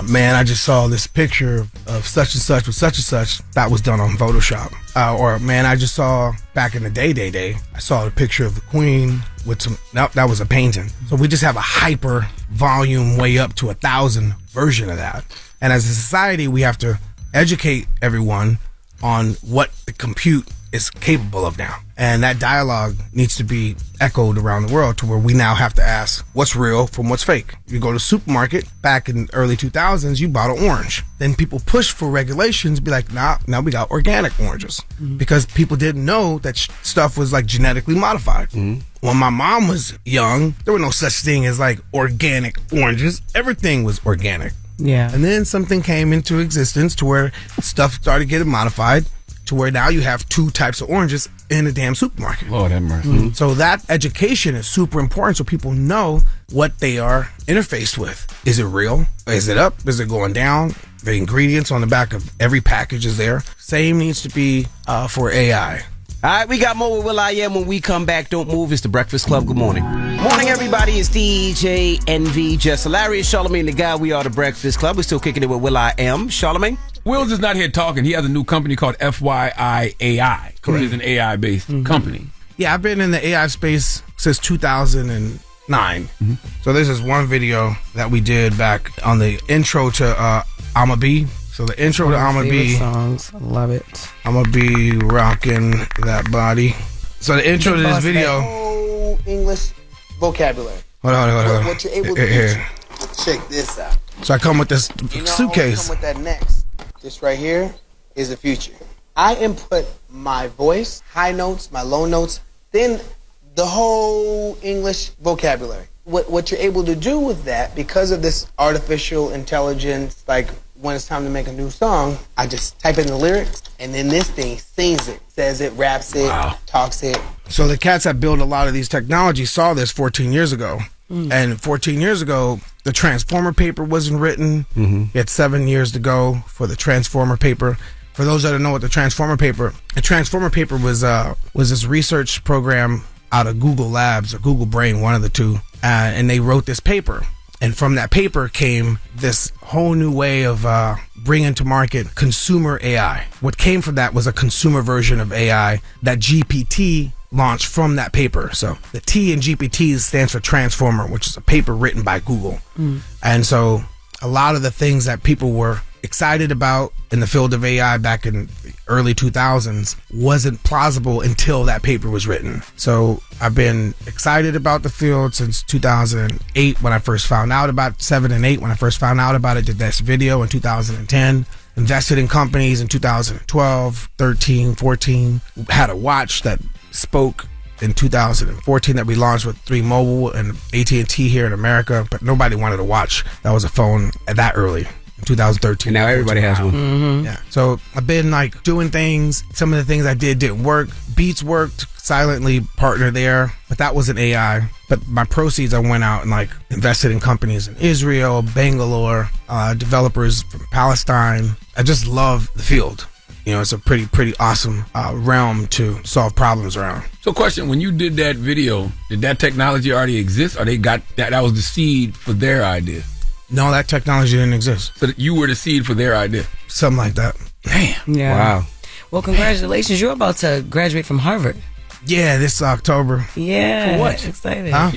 Man, I just saw this picture of such and such with such and such. That was done on Photoshop. Or man, I just saw back in the day, I saw a picture of the Queen with some, that was a painting. So we just have a hyper volume way up to 1,000 version of that. And as a society, we have to educate everyone on what the compute is capable of now. And that dialogue needs to be echoed around the world to where we now have to ask what's real from what's fake. You go to the supermarket, back in the early 2000s, you bought an orange. Then people push for regulations, be like, nah, now we got organic oranges. Mm-hmm. Because people didn't know that stuff was like genetically modified. Mm-hmm. When my mom was young, there were no such thing as like organic oranges. Everything was organic. Yeah. And then something came into existence to where stuff started getting modified, to where now you have two types of oranges in a damn supermarket. Lord have mercy. Mm-hmm. So that education is super important so people know what they are interfaced with. Is it real? Is it up? Is it going down? The ingredients on the back of every package is there. Same needs to be for AI. All right, we got more with Will.i.am when we come back. Don't move. It's The Breakfast Club. Good morning. Morning, everybody. It's DJ Envy, Jess Hilarious, Charlamagne the Guy. We are the Breakfast Club. We're still kicking it with Will I Am. Charlamagne? Will's is not here talking. He has a new company called FYI, which is an AI-based company. Yeah, I've been in the AI space since 2009. So this is one video that we did back on the intro to I'ma Be. So the intro to I'ma Be. Songs. I love it. I'ma be rocking that body. So the intro to this video. English vocabulary. Hold on. What you're able to do. Check this out. So I come with this suitcase. Come with that next. This right here is the future. I input my voice, high notes, my low notes, then the whole English vocabulary. What you're able to do with that, because of this artificial intelligence, like when it's time to make a new song, I just type in the lyrics, and then this thing sings it, says it, raps it, talks it. So the cats that build a lot of these technologies saw this 14 years ago. And 14 years ago, the Transformer paper wasn't written. You had 7 years to go for the Transformer paper. For those that don't know what the Transformer paper was this research program out of Google Labs or Google Brain, one of the two. And they wrote this paper. And from that paper came this whole new way of bringing to market consumer AI. What came from that was a consumer version of AI that GPT launched from that paper. So the T in GPT stands for Transformer, which is a paper written by Google. And so a lot of the things that people were excited about in the field of AI back in the early 2000s wasn't plausible until that paper was written. So I've been excited about the field since 2008 when I first found out about 7 and 8 when I first found out about it, did this video in 2010. Invested in companies in 2012, 13, 14. Had a watch that spoke in 2014 that we launched with 3 Mobile and AT&T here in America, but nobody wanted a watch that was a phone that early. 2013. And now everybody has one. Yeah. So I've been like doing things. Some of the things I did didn't work. Beats worked. Silently partner there, but that wasn't AI. But my proceeds, I went out and like invested in companies in Israel, Bangalore, developers from Palestine. I just love the field. You know, it's a pretty awesome realm to solve problems around. So question, when you did that video, did that technology already exist, or they got that was the seed for their idea? No, that technology didn't exist. So that you were the seed for their idea? Something like that. Damn. Yeah. Wow. Well, congratulations. You're about to graduate from Harvard. Yeah, this October. Yeah. For what? Excited. Huh?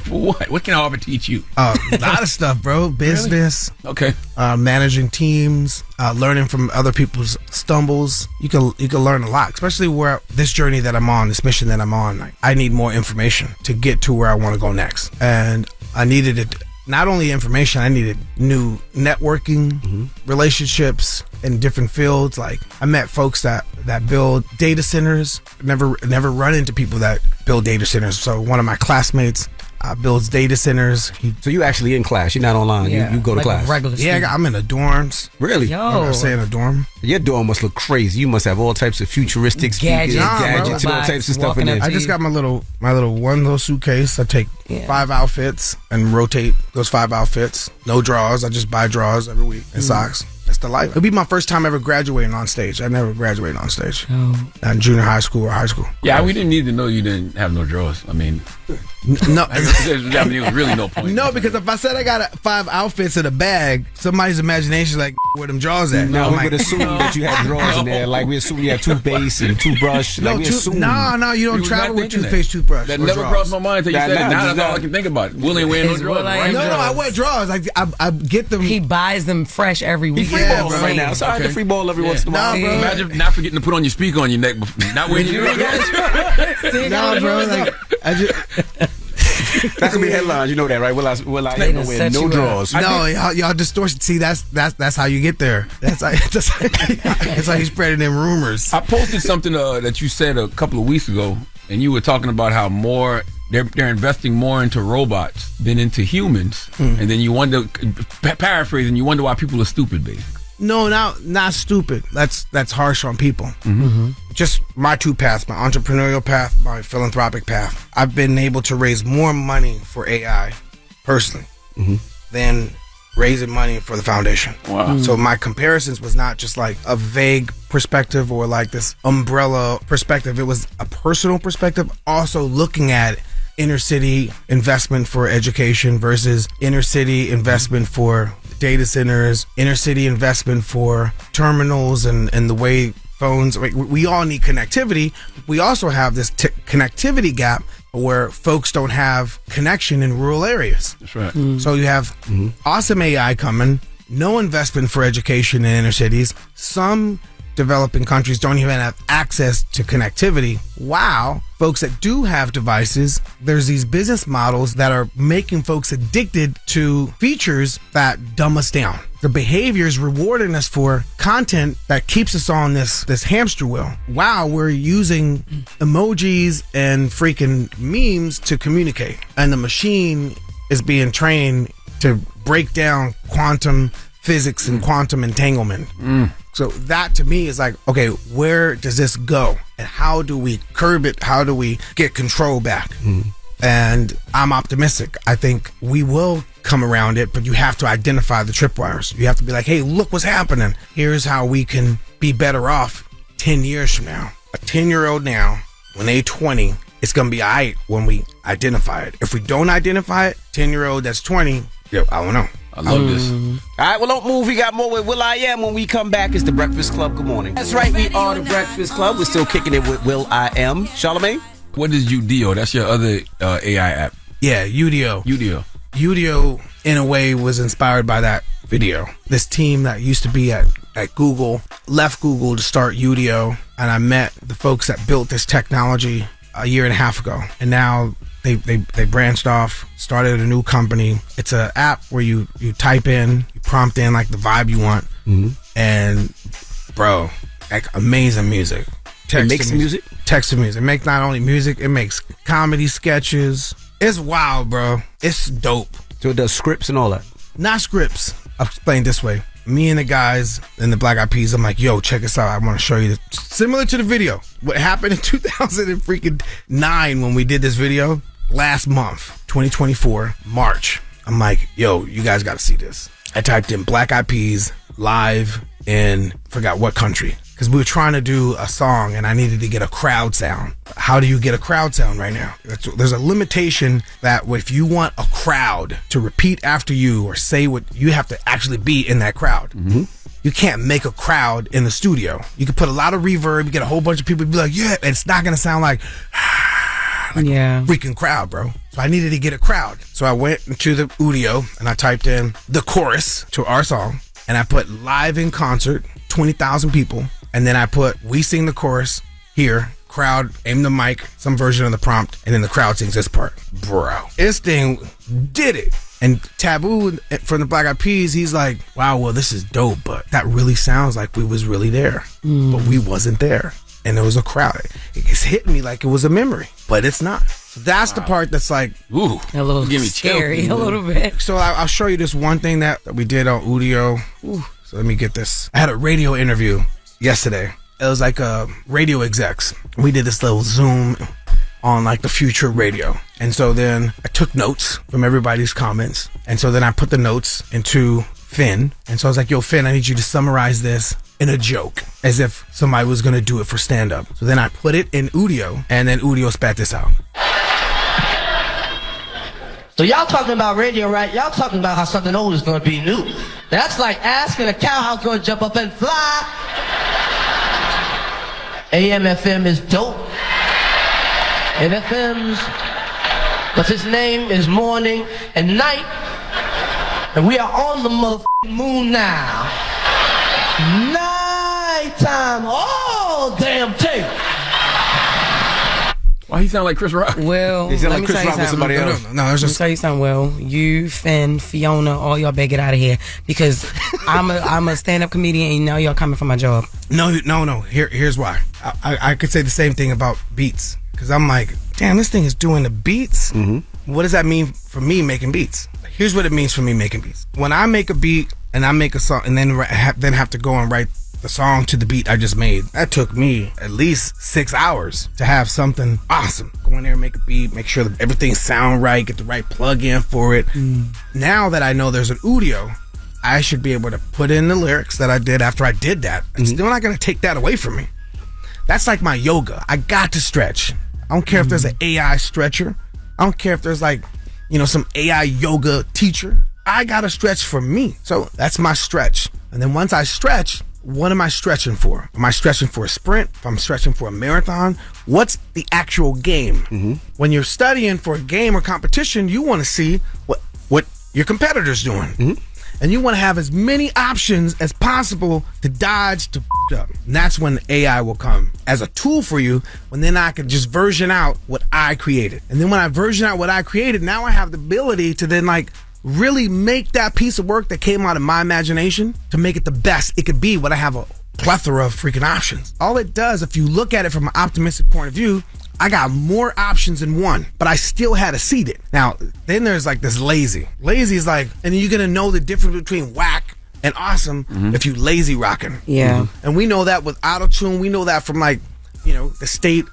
For what? What can Harvard teach you? A lot of stuff, bro. Business. Okay. Managing teams, learning from other people's stumbles. You can learn a lot, especially where this journey that I'm on, this mission that I'm on. Like, I need more information to get to where I want to go next. And I needed it. Not only information, I needed new networking, relationships in different fields. Like I met folks that build data centers. Never run into people that build data centers. So one of my classmates builds data centers. So you actually in class? You're not online. You go to like class. Regular I'm in the dorms. Really? Yo. I'm saying a dorm. Your dorm must look crazy. You must have all types of futuristic speakers, gadgets, and all types of stuff in there. I just got my little suitcase. I take 5 outfits and rotate those 5 outfits. No drawers. I just buy drawers every week and socks. That's the life. It'll be my first time ever graduating on stage. I never graduated on stage. Not in junior high school or high school. Yeah, we didn't need to know you didn't have no drawers. I mean, no. I mean, it was really no point. No, because if I said I got 5 outfits in a bag, somebody's imagination is like, where them drawers at? No, we would assume that you had drawers in there. Like we assume you had toothpaste and toothbrush. No, like no, you don't travel with toothpaste, toothbrush. That never crossed my mind until you said it. Now that's all I can think about. Will ain't wearing no drawers. No, I wear drawers. I get them. He buys them fresh every week. He free balls right now. So I can free ball every once in a while. Nah, bro. Imagine not forgetting to put on your speaker on your neck, not wearing your drawers. Nah, bro. Like, I just. That could be headlines. You know that, right? Will I wear no drawers? No, y'all distortion. See, that's how you get there. That's how you spreading them rumors. I posted something that you said a couple of weeks ago, and you were talking about how they're investing more into robots than into humans, and then you wonder, paraphrasing, you wonder why people are stupid, basically. No, not stupid. That's harsh on people. Just my 2 paths, my entrepreneurial path, my philanthropic path. I've been able to raise more money for AI, personally, than raising money for the foundation. Wow. So my comparisons was not just like a vague perspective or like this umbrella perspective. It was a personal perspective, also looking at inner city investment for education versus inner city investment for data centers, inner city investment for terminals and the way phones. We all need connectivity. We also have this connectivity gap where folks don't have connection in rural areas. That's right. So you have awesome AI coming, no investment for education in inner cities. Some developing countries don't even have access to connectivity. Wow. Folks that do have devices, there's these business models that are making folks addicted to features that dumb us down. The behavior is rewarding us for content that keeps us on this hamster wheel. Wow, we're using emojis and freaking memes to communicate. And the machine is being trained to break down quantum physics and quantum entanglement. So that to me is like, okay, where does this go? And how do we curb it? How do we get control back? And I'm optimistic. I think we will come around it, but you have to identify the tripwires. You have to be like, hey, look what's happening. Here's how we can be better off 10 years from now. A 10-year-old now, when they're 20, it's going to be all right when we identify it. If we don't identify it, 10-year-old that's 20, I don't know. I love this. All right, well, don't move. We got more with Will I Am. When we come back, it's the Breakfast Club. Good morning. That's right, we are the Breakfast Club. We're still kicking it with Will I Am. Charlamagne? What is UDO? That's your other AI app. Yeah, UDO. UDO, in a way, was inspired by that video. This team that used to be at Google left Google to start UDO, and I met the folks that built this technology a year and a half ago. And now they branched off, started a new company. It's an app where you type in, you prompt in like the vibe you want, and bro, like amazing music. It makes music? Text to music. It makes not only music, it makes comedy sketches. It's wild, bro. It's dope. So it does scripts and all that? Not scripts. I'll explain this way. Me and the guys in the Black Eyed Peas, I'm like, yo, check this out. I want to show you this. Similar to the video. What happened in 2009 when we did this video? Last month, 2024, March. I'm like, yo, you guys got to see this. I typed in Black Eyed Peas live in, forgot what country. Because we were trying to do a song and I needed to get a crowd sound. How do you get a crowd sound right now? There's a limitation that if you want a crowd to repeat after you or say what, you have to actually be in that crowd. You can't make a crowd in the studio. You can put a lot of reverb, you get a whole bunch of people be like, yeah, and it's not going to sound like a freaking crowd, bro. So I needed to get a crowd. So I went into the Udio and I typed in the chorus to our song and I put live in concert, 20,000 people. And then I put, we sing the chorus here, crowd, aim the mic, some version of the prompt, and then the crowd sings this part. Bro, this thing did it. And Taboo from the Black Eyed Peas, he's like, wow, well, this is dope, but that really sounds like we was really there. But we wasn't there. And there was a crowd. It's hitting me like it was a memory, but it's not. So that's the part that's like, ooh, a little scary, a little bit. So I'll show you this one thing that we did on Udio. So let me get this. I had a radio interview yesterday. It was like a radio execs. We did this little Zoom on like the future radio. And so then I took notes from everybody's comments. And so then I put the notes into Finn. And so I was like, yo, Finn, I need you to summarize this in a joke as if somebody was going to do it for stand-up. So then I put it in Udio and then Udio spat this out. So y'all talking about radio, right? Y'all talking about how something old is going to be new. That's like asking a cow how it's going to jump up and fly. AM, FM is dope. And FM's, but its name is morning and night. And we are on the motherfucking moon now. Nighttime all damn day. Why he sound like Chris Rock? Well, He sound like Chris Rock with somebody else. No, it's just. Let me tell you something, Will. You, Finn, Fiona, all y'all better get out of here because I'm a stand-up comedian and now y'all coming for my job. No. Here's why. I could say the same thing about beats because I'm like, damn, this thing is doing the beats. What does that mean for me making beats? Here's what it means for me making beats. When I make a beat and I make a song and then have to go and write the song to the beat I just made, that took me at least 6 hours to have something awesome. Go in there and make a beat, make sure that everything sound right, get the right plug in for it. Now that I know there's an Udio, I should be able to put in the lyrics that I did after I did that. It's still not going to take that away from me. That's like my yoga. I got to stretch. I don't care if there's an AI stretcher. I don't care if there's like, some AI yoga teacher. I got to stretch for me. So that's my stretch. And then once I stretch, what am I stretching for? Am I stretching for a sprint? If I'm stretching for a marathon, what's the actual game? When you're studying for a game or competition, you want to see what your competitor's doing. And you want to have as many options as possible to dodge, to up. And that's when AI will come as a tool for you, when then I can just version out what I created. And then when I version out what I created, now I have the ability to then really make that piece of work that came out of my imagination to make it the best it could be when I have a plethora of freaking options. All it does, if you look at it from an optimistic point of view, I got more options than one, but I still had to seed it. Now, then there's this lazy. Lazy is and you're going to know the difference between whack and awesome if you lazy rocking. Yeah. And we know that with auto-tune. We know that from the state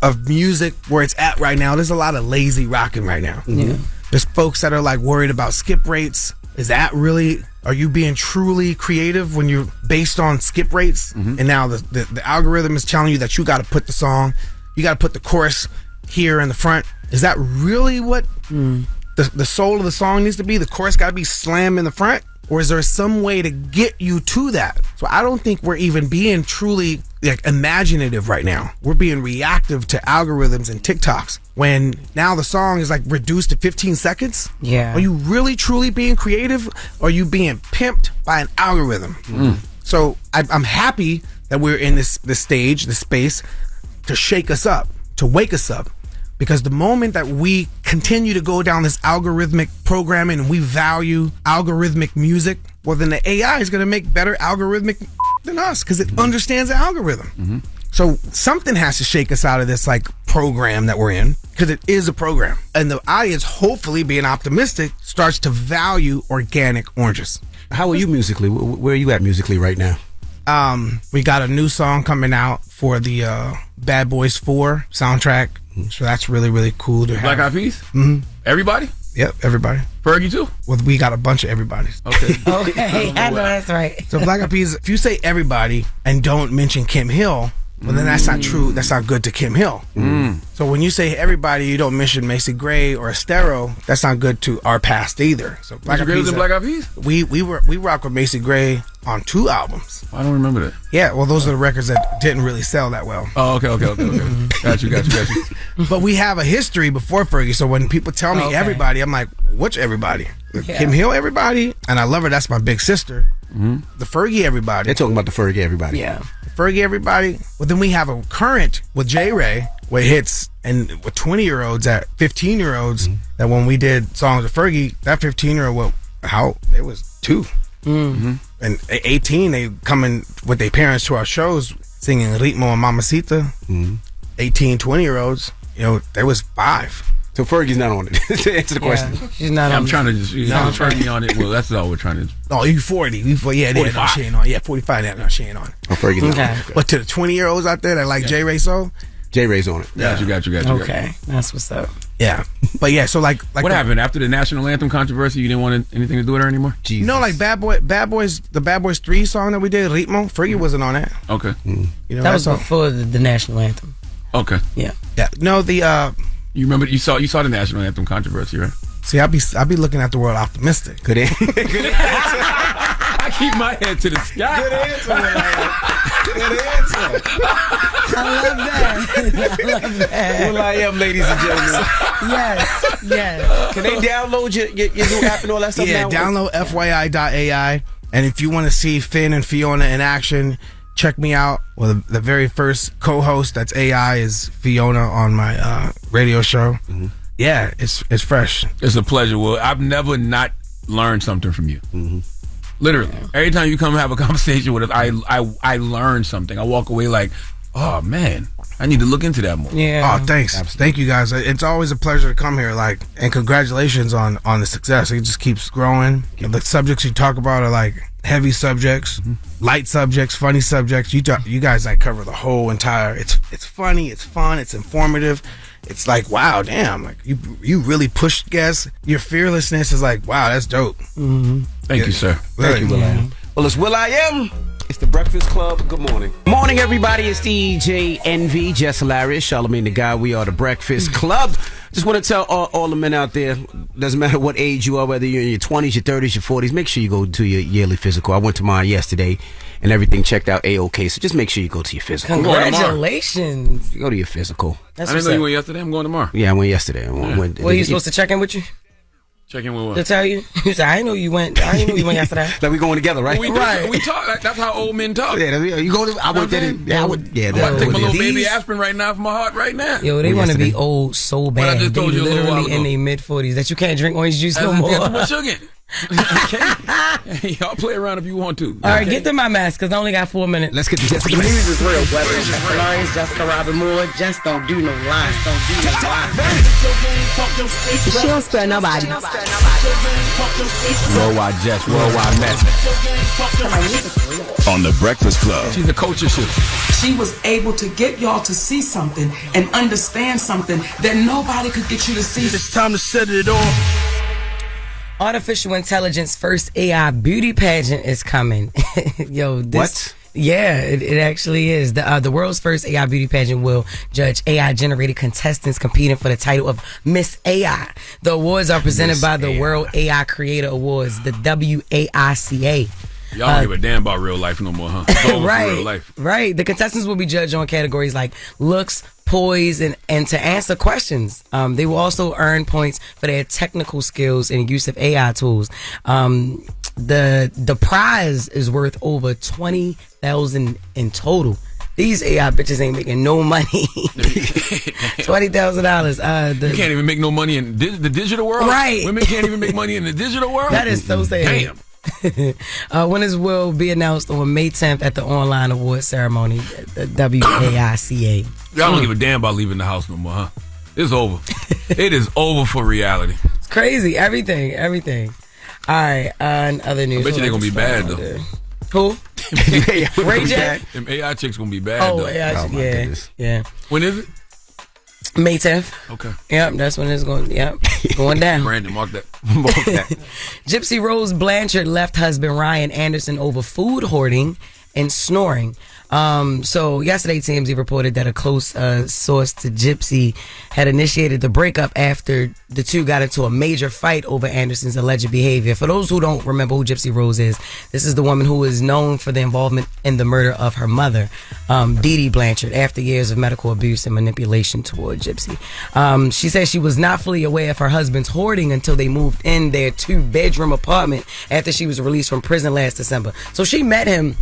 of music where it's at right now. There's a lot of lazy rocking right now. Yeah. There's folks that are worried about skip rates. Is that really, are you being truly creative when you're based on skip rates? And now the algorithm is telling you that you got to put the song, you got to put the chorus here in the front. Is that really what the soul of the song needs to be? The chorus got to be slammed in the front? Or is there some way to get you to that? So I don't think we're even being truly imaginative right now. We're being reactive to algorithms and TikToks. When now the song is reduced to 15 seconds. Yeah. Are you really truly being creative? Or are you being pimped by an algorithm? So I'm happy that we're in this stage, this space, to shake us up, to wake us up. Because the moment that we continue to go down this algorithmic programming and we value algorithmic music, well, then the AI is going to make better algorithmic than us because it understands the algorithm. So something has to shake us out of this program that we're in, because it is a program. And the audience, hopefully being optimistic, starts to value organic oranges. How are you musically? Where are you at musically right now? We got a new song coming out for the Bad Boys 4 soundtrack. So that's really, really cool to have. Black Eyed Peas? Everybody? Yep, everybody. Fergie too? Well, we got a bunch of everybodies. Okay. Okay, I know that's right. So Black Eyed Peas, if you say everybody and don't mention Kim Hill, well, then that's not true. That's not good to Kim Hill. So when you say everybody, you don't mention Macy Gray or Estero, that's not good to our past either. So Macy Gray was in Black Eyed Peas? We rock with Macy Gray on 2 albums. I don't remember that. Yeah, well, those are the records that didn't really sell that well. Oh, okay. Got you. But we have a history before Fergie, so when people tell me everybody, I'm like, which everybody? Kim Hill everybody? And I love her, that's my big sister. The Fergie everybody. They're talking about the Fergie everybody. Yeah. Fergie everybody. Well, then we have a current with J. Ray where it hits, and with 20-year-olds at 15-year-olds, that when we did songs with Fergie, that 15-year-old, it was 2. And 18, they coming with their parents to our shows singing Ritmo and Mamacita. 18, 20-year-olds, there was 5. So Fergie's not on it. To answer the question. She's not on I'm trying to just, Fergie on it. Well, that's all we're trying to. Oh, you 40. Yeah, 45. She ain't on. Yeah, 45. No, she ain't on. Oh, Fergie's not on. But to the 20-year-olds out there that like J. Ray Soul, J. Ray's on it. Got you. Okay, that's what's up. Yeah, but yeah. So like what happened after the national anthem controversy? You didn't want anything to do with her anymore? Jesus. No, like Bad Boys, the Bad Boys 3 song that we did, Ritmo. Fergie wasn't on that. Okay, that was before the national anthem. Okay, yeah. No, the you remember you saw the national anthem controversy, right? See, I be looking at the world optimistic. Good answer. I keep my head to the sky. Good answer. I love that. Well, I am, ladies and gentlemen. Yes. Can they download your new app and all that stuff now? Yeah, download FYI.ai. And if you want to see Finn and Fiona in action, check me out. Well, the very first co-host that's AI is Fiona on my radio show. Yeah, it's fresh. It's a pleasure. Well, I've never not learned something from you. Literally, every time you come have a conversation with us, I learn something. I walk away like, oh man, I need to look into that more. Yeah. Oh, thanks. Absolutely. Thank you guys. It's always a pleasure to come here. And congratulations on the success. It just keeps growing. The subjects you talk about are heavy subjects, light subjects, funny subjects. You guys cover the whole entire. It's funny. It's fun. It's informative. It's wow, damn! You really pushed guests. Your fearlessness is wow, that's dope. Thank you, sir. Thank you, Will I Am. Well, it's Will I Am. It's the Breakfast Club. Good morning. Morning, everybody. It's DJ Envy, Jess Hilarious, Charlamagne the Guy. We are the Breakfast Club. Just want to tell all the men out there, doesn't matter what age you are, whether you're in your 20s, your 30s, your 40s, make sure you go to your yearly physical. I went to mine yesterday, and everything checked out A-OK, so just make sure you go to your physical. Congratulations. You go to your physical. I didn't know you went yesterday. I'm going tomorrow. Yeah, I went yesterday. Were you supposed to check in with you? Check in with what? To tell you? You said, I didn't know you went yesterday. Like we going together, right? We talk. Like, that's how old men talk. Yeah, you go to, I went there. Yeah, I would. Yeah, I'm about to take my little baby aspirin right now for my heart right now. Yo, they want to be old so bad. I just told they you a little while literally in their mid-40s that you can't drink orange juice no more. What sugar? Y'all play around if you want to. All right, get to my mask because I only got 4 minutes. Let's get to Jess With The The Mess. news is real, whether it's Jess Hilarious, Jessica Robin Moore, just don't do no lies. She don't spare nobody. Worldwide Jess, worldwide Mack. On The Breakfast Club. She's a culture shift. She was able to get y'all to see something and understand something that nobody could get you to see. It's time to set it off. Artificial intelligence first AI beauty pageant is coming. Yo, this, What? Yeah, it actually is. The world's first AI beauty pageant will judge AI generated contestants competing for the title of Miss AI. The awards are presented by the World AI Creator Awards, the WAICA. Y'all don't give a damn about real life no more, huh? It's over for real life. Right. The contestants will be judged on categories like looks, poise, and to answer questions. They will also earn points for their technical skills and use of AI tools. The prize is worth over $20,000 in total. These AI bitches ain't making no money. $20,000. You can't even make no money in the digital world? Right. Women can't even make money in the digital world? That is so sad. Damn. Winners will be announced on May 10th at the online award ceremony, the WAICA. Y'all don't give a damn about leaving the house no more, huh? It's over. It is over for reality. It's crazy. Everything. All right. And other news. I bet you they're going to be bad, though. Who? Ray J? Them AI chicks going to be bad, Oh, though. AI, yeah. When is it? May 10th. Okay. Yep, that's when it's going. Yep, going down. Brandon, mark that. Gypsy Rose Blanchard left husband Ryan Anderson over food hoarding and snoring. So yesterday, TMZ reported that a close source to Gypsy had initiated the breakup after the two got into a major fight over Anderson's alleged behavior. For those who don't remember who Gypsy Rose is, this is the woman who is known for the involvement in the murder of her mother, Dee Dee Blanchard, after years of medical abuse and manipulation toward Gypsy. She said she was not fully aware of her husband's hoarding until they moved in their 2-bedroom apartment after she was released from prison last December. So she met him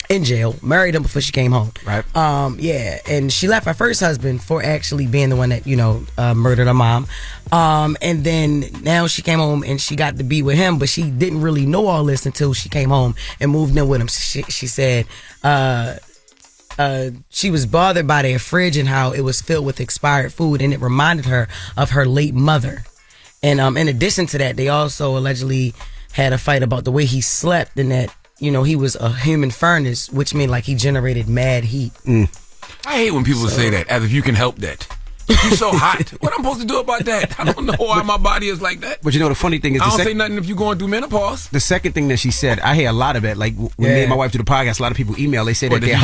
in jail, married him before she came home. Right. Yeah, and she left her first husband for actually being the one that, murdered her mom. And then now she came home and she got to be with him, but she didn't really know all this until she came home and moved in with him. She said she was bothered by their fridge and how it was filled with expired food, and it reminded her of her late mother. And in addition to that, they also allegedly had a fight about the way he slept, and that he was a human furnace, which meant like he generated mad heat. I hate when people say that, as if you can help that. You're so hot. What I'm supposed to do about that? I don't know why my body is like that. But the funny thing is, I don't say nothing if you're going through menopause. The second thing that she said, I hear a lot of it. Like when me and my wife do the podcast, a lot of people email. They say that their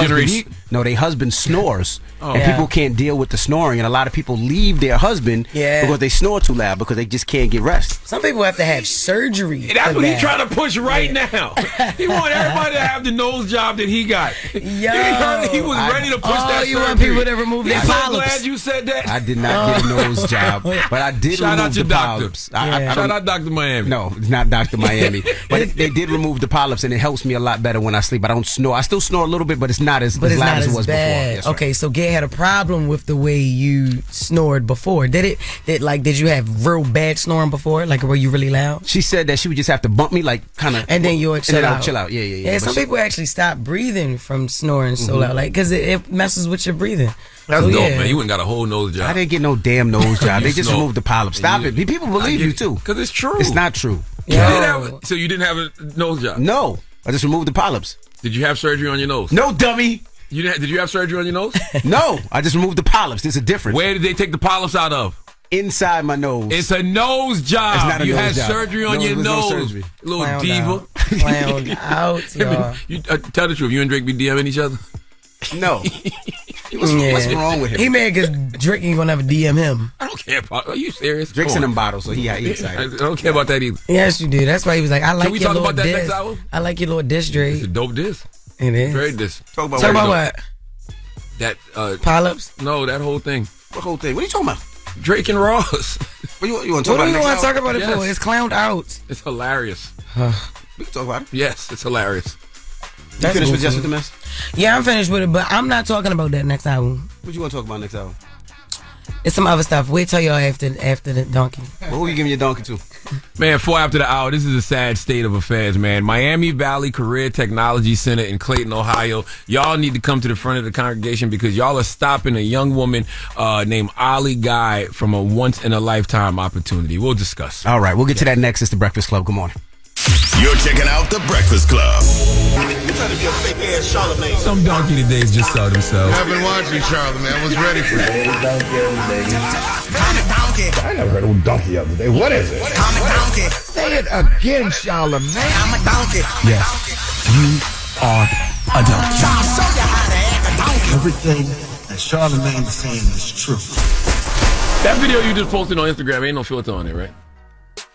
husband snores, and people can't deal with the snoring, and a lot of people leave their husband because they snore too loud because they just can't get rest. Some people have to have surgery. That's what he's trying to push right now. He want everybody to have the nose job that he got. Yo, he was ready to push that you surgery. want people to remove their I'm so polyps. glad you said that. I did not get a nose job, but I did Shout remove out your the doctor. polyps. Shout out Dr. Miami. No, it's not Dr. Miami. But they did remove the polyps, and it helps me a lot better when I sleep. I don't snore. I still snore a little bit, but it's not as loud as it was before. Yes, okay, so Gay had a problem with the way you snored before. Did you have real bad snoring before? Like, were you really loud? She said that she would just have to bump me, like, kind of. And then you would chill out. Chill out. Yeah. Yeah, some people actually stop breathing from snoring so loud, like, because it messes with your breathing. That's dope, man. You ain't got a whole nose job. I didn't get no damn nose job. They just removed the polyps. Stop it. People believe you, too. Because it's true. It's not true. So you didn't have a nose job? No. I just removed the polyps. Did you have surgery on your nose? No, dummy. Did you have surgery on your nose? No. I just removed the polyps. There's a difference. Where did they take the polyps out of? Inside my nose. It's a nose job. It's not a you nose had job. surgery on your nose. No surgery. Little Clowned diva. Clowned out, y'all. Tell the truth. You and Drake be DMing each other? No. What's wrong with him? He mad because Drake ain't gonna never DM him. I don't care about. Are you serious? Drake's in them bottles, so he excited. I don't care about that either. Yes, you do. That's why he was like, I like Can we your talk little about that diss. next hour? I like your little diss, Drake. It's a dope diss. It is. Very diss. Talk about what? That Polyps? No, that whole thing. What whole thing? What are you talking about? Drake and Ross. What you want to What talk about? do you next want to hour? talk about it Yes. for? It's clowned out. It's hilarious. We can talk about it. Yes, it's hilarious. You finished with Jess With The Mess? Yeah, I'm finished with it, but I'm not talking about that next album. What you want to talk about next hour? It's some other stuff. Wait till y'all after the donkey. Well, who you giving your donkey to? Man, 4 after the hour, this is a sad state of affairs, man. Miami Valley Career Technology Center in Clayton, Ohio. Y'all need to come to the front of the congregation because y'all are stopping a young woman named Ali Guy from a once-in-a-lifetime opportunity. We'll discuss. All right, we'll get to that next. It's The Breakfast Club. Good morning. You're checking out The Breakfast Club. You're trying to be a fake ass Charlamagne. Some donkey today's just saw themselves. I've been watching Charlamagne. I was ready for it. I never heard of a donkey the other day. What is it? Say it again, Charlamagne. I'm a donkey. Yes, you are a donkey. I'll show you how to act a donkey. Everything that Charlamagne is saying is true. That video you just posted on Instagram ain't no filter on it, right?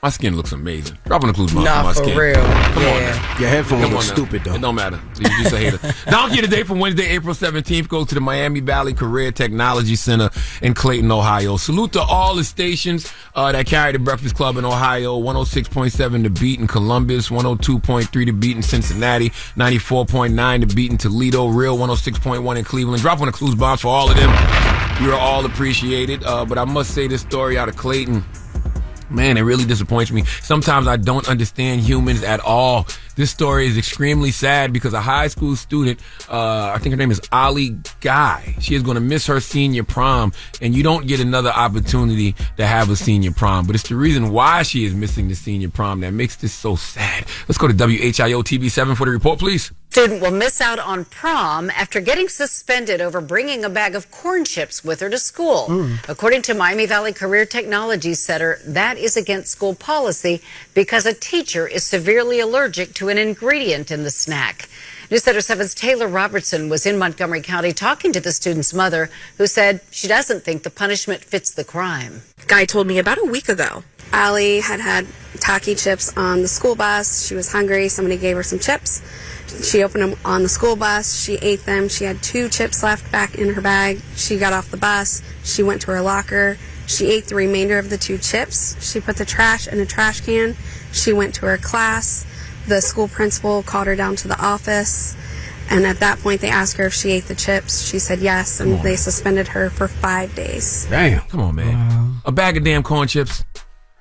My skin looks amazing. Drop on the clues box Nah, on my for skin. real. Come on Yeah. now. Your headphones Come look on now. stupid, though. It don't matter. You're just a hater. Donkey today from Wednesday, April 17th goes to the Miami Valley Career Technology Center in Clayton, Ohio. Salute to all the stations that carry the Breakfast Club in Ohio. 106.7 The Beat in Columbus, 102.3 The Beat in Cincinnati, 94.9 The Beat in Toledo, Real 106.1 in Cleveland. Drop on the clues bombs for all of them. You are all appreciated. But I must say this story out of Clayton. Man, it really disappoints me. Sometimes I don't understand humans at all. This story is extremely sad because a high school student, I think her name is Ali Guy, she is going to miss her senior prom, and you don't get another opportunity to have a senior prom. But it's the reason why she is missing the senior prom that makes this so sad. Let's go to WHIO TV7 for the report, please. Student will miss out on prom after getting suspended over bringing a bag of corn chips with her to school. According to Miami Valley Career Technology Center, that is against school policy because a teacher is severely allergic to an ingredient in the snack. News Center 7's Taylor Robertson was in Montgomery County talking to the student's mother, who said she doesn't think the punishment fits the crime. Guy told me about a week ago. Allie had Taki chips on the school bus. She was hungry. Somebody gave her some chips. She opened them on the school bus. She ate them. She had 2 chips left back in her bag. She got off the bus. She went to her locker. She ate the remainder of the 2 chips. She put the trash in a trash can. She went to her class. The school principal called her down to the office. And at that point, they asked her if she ate the chips. She said yes, and they suspended her for 5 days. Damn. Come on, man. A bag of damn corn chips.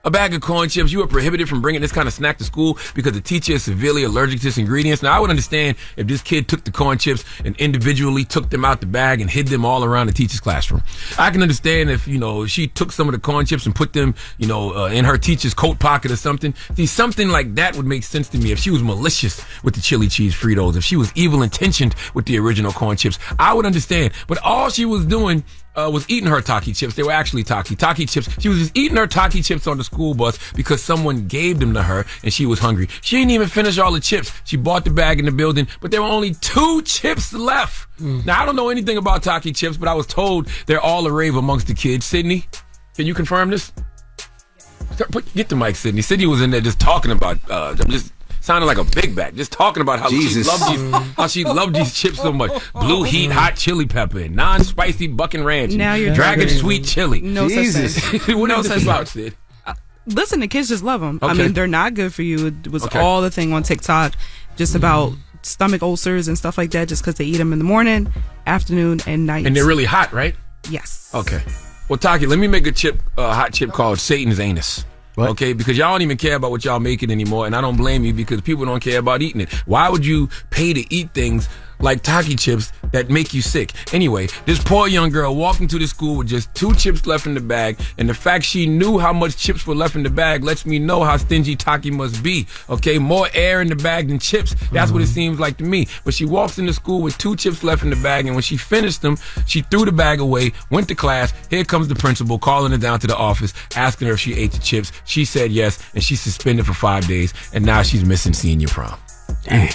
A bag of corn chips. You are prohibited from bringing this kind of snack to school because the teacher is severely allergic to this ingredients. Now, I would understand if this kid took the corn chips and individually took them out the bag and hid them all around the teacher's classroom. I can understand if, she took some of the corn chips and put them, in her teacher's coat pocket or something. See, something like that would make sense to me if she was malicious with the chili cheese Fritos, if she was evil intentioned with the original corn chips. I would understand. But all she was doing was eating her Taki chips. They were actually Taki chips. She was just eating her Taki chips on the school bus because someone gave them to her and she was hungry. She didn't even finish all the chips. She bought the bag in the building, but there were only 2 chips left. Now, I don't know anything about Taki chips, but I was told they're all a rave amongst the kids. Sydney, can you confirm this? Get the mic, Sydney. Sydney was in there just talking about, just sounding like a big back, just talking about how she loved these chips so much. Blue heat, hot chili pepper, and non-spicy bucking ranch. Now you're dragon talking. sweet chili. No Jesus, such thing. what No is such this thing. about, Sid? Listen, the kids just love them. I Okay. mean, they're not good for you. It was Okay. all the thing on TikTok, just about stomach ulcers and stuff like that, just because they eat them in the morning, afternoon, and night. And they're really hot, right? Yes. Okay. Well, Taki, let me make a hot chip called Satan's Anus. What? Okay, because y'all don't even care about what y'all making anymore, and I don't blame you because people don't care about eating it. Why would you pay to eat things like Taki chips that make you sick? Anyway, this poor young girl walked into the school with just 2 chips left in the bag, and the fact she knew how much chips were left in the bag lets me know how stingy Taki must be. Okay, more air in the bag than chips. That's what it seems like to me. But she walks into school with 2 chips left in the bag, and when she finished them, she threw the bag away, went to class. Here comes the principal calling her down to the office, asking her if she ate the chips. She said yes, and she's suspended for 5 days, and now she's missing senior prom. Damn.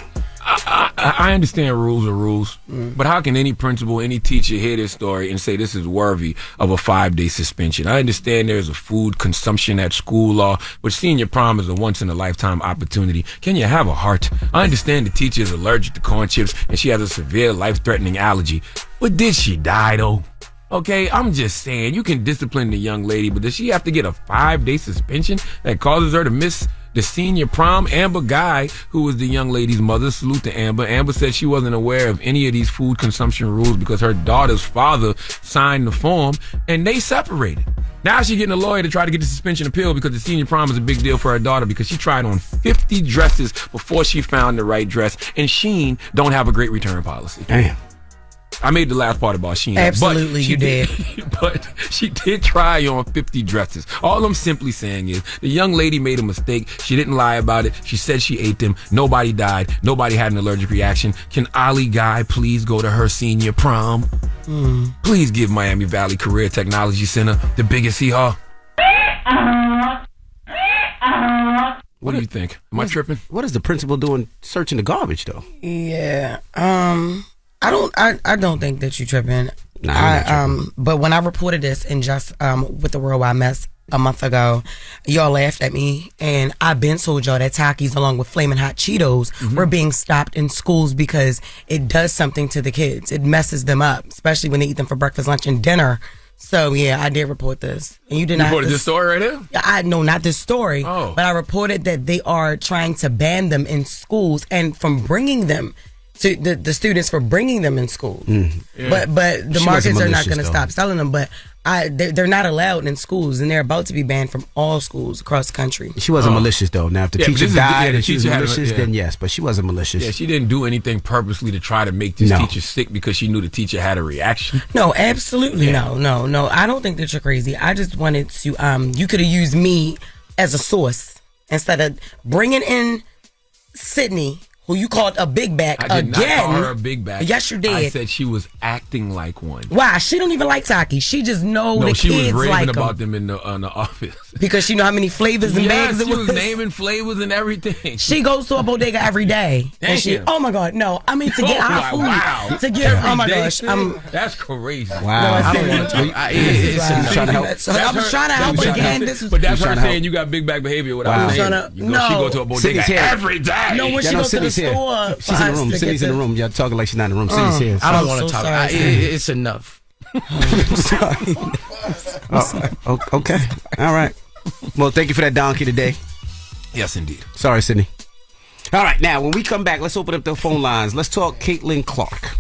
I understand rules are rules, but how can any principal, any teacher hear this story and say this is worthy of a 5-day suspension? I understand there's a food consumption at school law, but senior prom is a once-in-a-lifetime opportunity. Can you have a heart? I understand the teacher is allergic to corn chips and she has a severe life-threatening allergy, but did she die, though? Okay, I'm just saying, you can discipline the young lady, but does she have to get a 5-day suspension that causes her to miss the senior prom? Amber Guy, who was the young lady's mother, salute to Amber. Amber said she wasn't aware of any of these food consumption rules because her daughter's father signed the form and they separated. Now she's getting a lawyer to try to get the suspension appealed because the senior prom is a big deal for her daughter because she tried on 50 dresses before she found the right dress, and Shein don't have a great return policy. Damn. I made the last part about Shein. Absolutely, you did. But she did try on 50 dresses. All I'm simply saying is the young lady made a mistake. She didn't lie about it. She said she ate them. Nobody died. Nobody had an allergic reaction. Can Ali Guy please go to her senior prom? Please give Miami Valley Career Technology Center the biggest hee-haw. What do you think? Am I tripping? What is the principal doing searching the garbage, though? Yeah. I don't think that you tripping. Nah, I'm not tripping. But when I reported this in Just with the Worldwide Mess a month ago, y'all laughed at me, and I've been told y'all that Takis along with Flamin' Hot Cheetos were being stopped in schools because it does something to the kids. It messes them up, especially when they eat them for breakfast, lunch, and dinner. So yeah, I did report this, and you did not. Reported this story right here? I know, not this story, but I reported that they are trying to ban them in schools and from bringing them to the students for bringing them in school. Yeah. But the She markets wasn't are not malicious, going to though. stop selling them. But they're not allowed in schools, and they're about to be banned from all schools across the country. She wasn't malicious, though. Now, if the Yeah, but teacher this is- died the and she was teacher had a- malicious, yeah. then yes, but she wasn't malicious. Yeah, she didn't do anything purposely to try to make this No. teacher sick because she knew the teacher had a reaction. No, absolutely no. I don't think that you're crazy. I just wanted to. You could have used me as a source instead of bringing in Sydney, who you called a big back I did again. not call her a big back. Yes, you did. I said she was acting like one. Why? She don't even like Taki. She just know No, the she was kids raving like about them. them in the office. Because she know how many flavors and bags it she was. was naming flavors and everything. She goes to a bodega every day. And she, Damn. oh my God, no. I mean, to get our food. Wow. To get, Every oh my day gosh. thing? That's crazy. Wow. No, I don't want to. It's trying to help. So I was trying to help again. This was, But that's You her trying to saying help. you got big back behavior without Wow. saying Tryna- it. She go to a bodega Sydney's here. every day. No, when she goes to the Sydney's here. store. She's in the room. Sydney's in the room. Y'all talking like she's not in the room. Sydney's here. I don't I'm want to so talk. sorry, It's enough. Okay. All right. Well, thank you for that donkey today. Yes, indeed. Sorry, Sydney. All right, now, when we come back, let's open up the phone lines. Let's talk Caitlin Clark.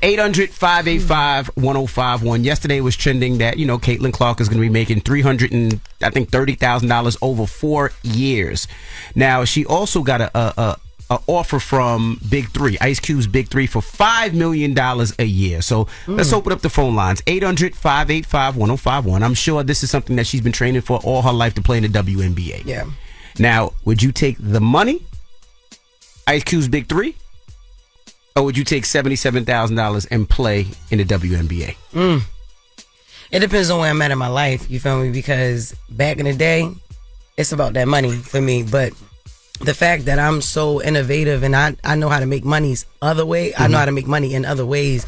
800-585-1051. Yesterday was trending that, Caitlin Clark is going to be making $30,000 over 4 years. Now, she also got a offer from Big Three, Ice Cube's Big Three, for $5 million a year. So let's open up the phone lines. 800-585-1051. I'm sure this is something that she's been training for all her life to play in the WNBA. Yeah. Now, would you take the money, Ice Cube's Big Three, or would you take $77,000 and play in the WNBA? It depends on where I'm at in my life, you feel me? Because back in the day, it's about that money for me. But the fact that I'm so innovative and I know how to make monies other way, I know how to make money in other ways,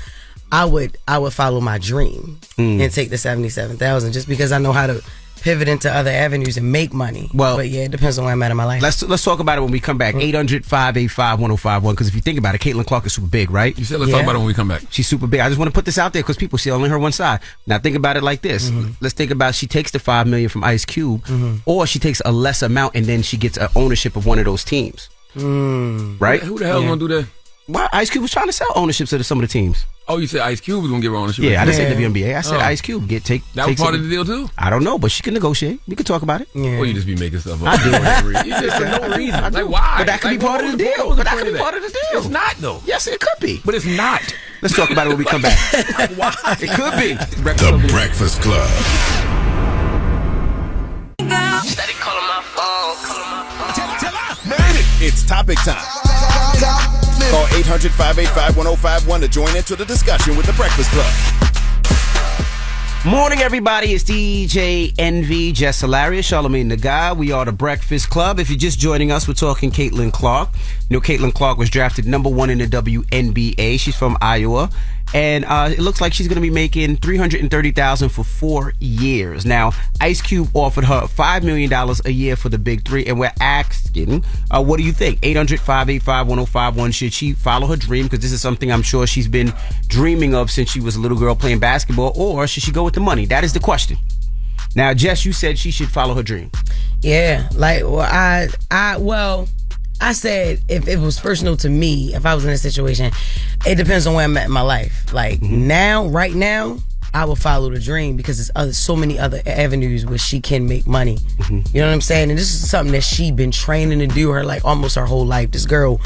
I would follow my dream and take the $77,000 just because I know how to pivot into other avenues and make money. Well, but yeah, it depends on where I'm at in my life. Let's talk about it when we come back. 800-585-1051. Because if you think about it, Caitlin Clark is super big, right? You said let's talk about it when we come back. She's super big. I just want to put this out there because people see only her one side. Now think about it like this. Let's think about she takes the $5 million from Ice Cube, or she takes a less amount and then she gets ownership of one of those teams. Right? Who the hell is going to do that? Well, Ice Cube was trying to sell ownership to some of the teams. Oh, you said Ice Cube was going to give her ownership? Yeah, I didn't say WNBA. I said Ice Cube. That was part of the deal, too? I don't know, but she can negotiate. We can talk about it. Yeah. Or you just be making stuff up. I do. You just for no reason. Like, why? But that could be part of the deal. But that could be part of the deal. It's not, though. Yes, it could be. But it's not. Let's talk about it when we come back. Why? It could be. The Breakfast Club. Steady calling my phone. It's topic time. Call 800-585-1051 to join into the discussion with the Breakfast Club. Morning, everybody. It's DJ Envy, Jess Hilarious, Charlamagne the Guy. We are the Breakfast Club. If you're just joining us, we're talking Caitlin Clark. You know, Caitlin Clark was drafted number 1 in the WNBA. She's from Iowa. And it looks like she's going to be making $330,000 for 4 years. Now, Ice Cube offered her $5 million a year for the Big Three, and we're asking, what do you think? 800-585-1051. Should she follow her dream? Because this is something I'm sure she's been dreaming of since she was a little girl playing basketball, or should she go with the money? That is the question. Now, Jess, you said she should follow her dream. Yeah, I said if it was personal to me, if I was in a situation, it depends on where I'm at in my life. Like right now, I would follow the dream because there's so many other avenues where she can make money. You know what I'm saying? And this is something that she been training to do almost her whole life. This girl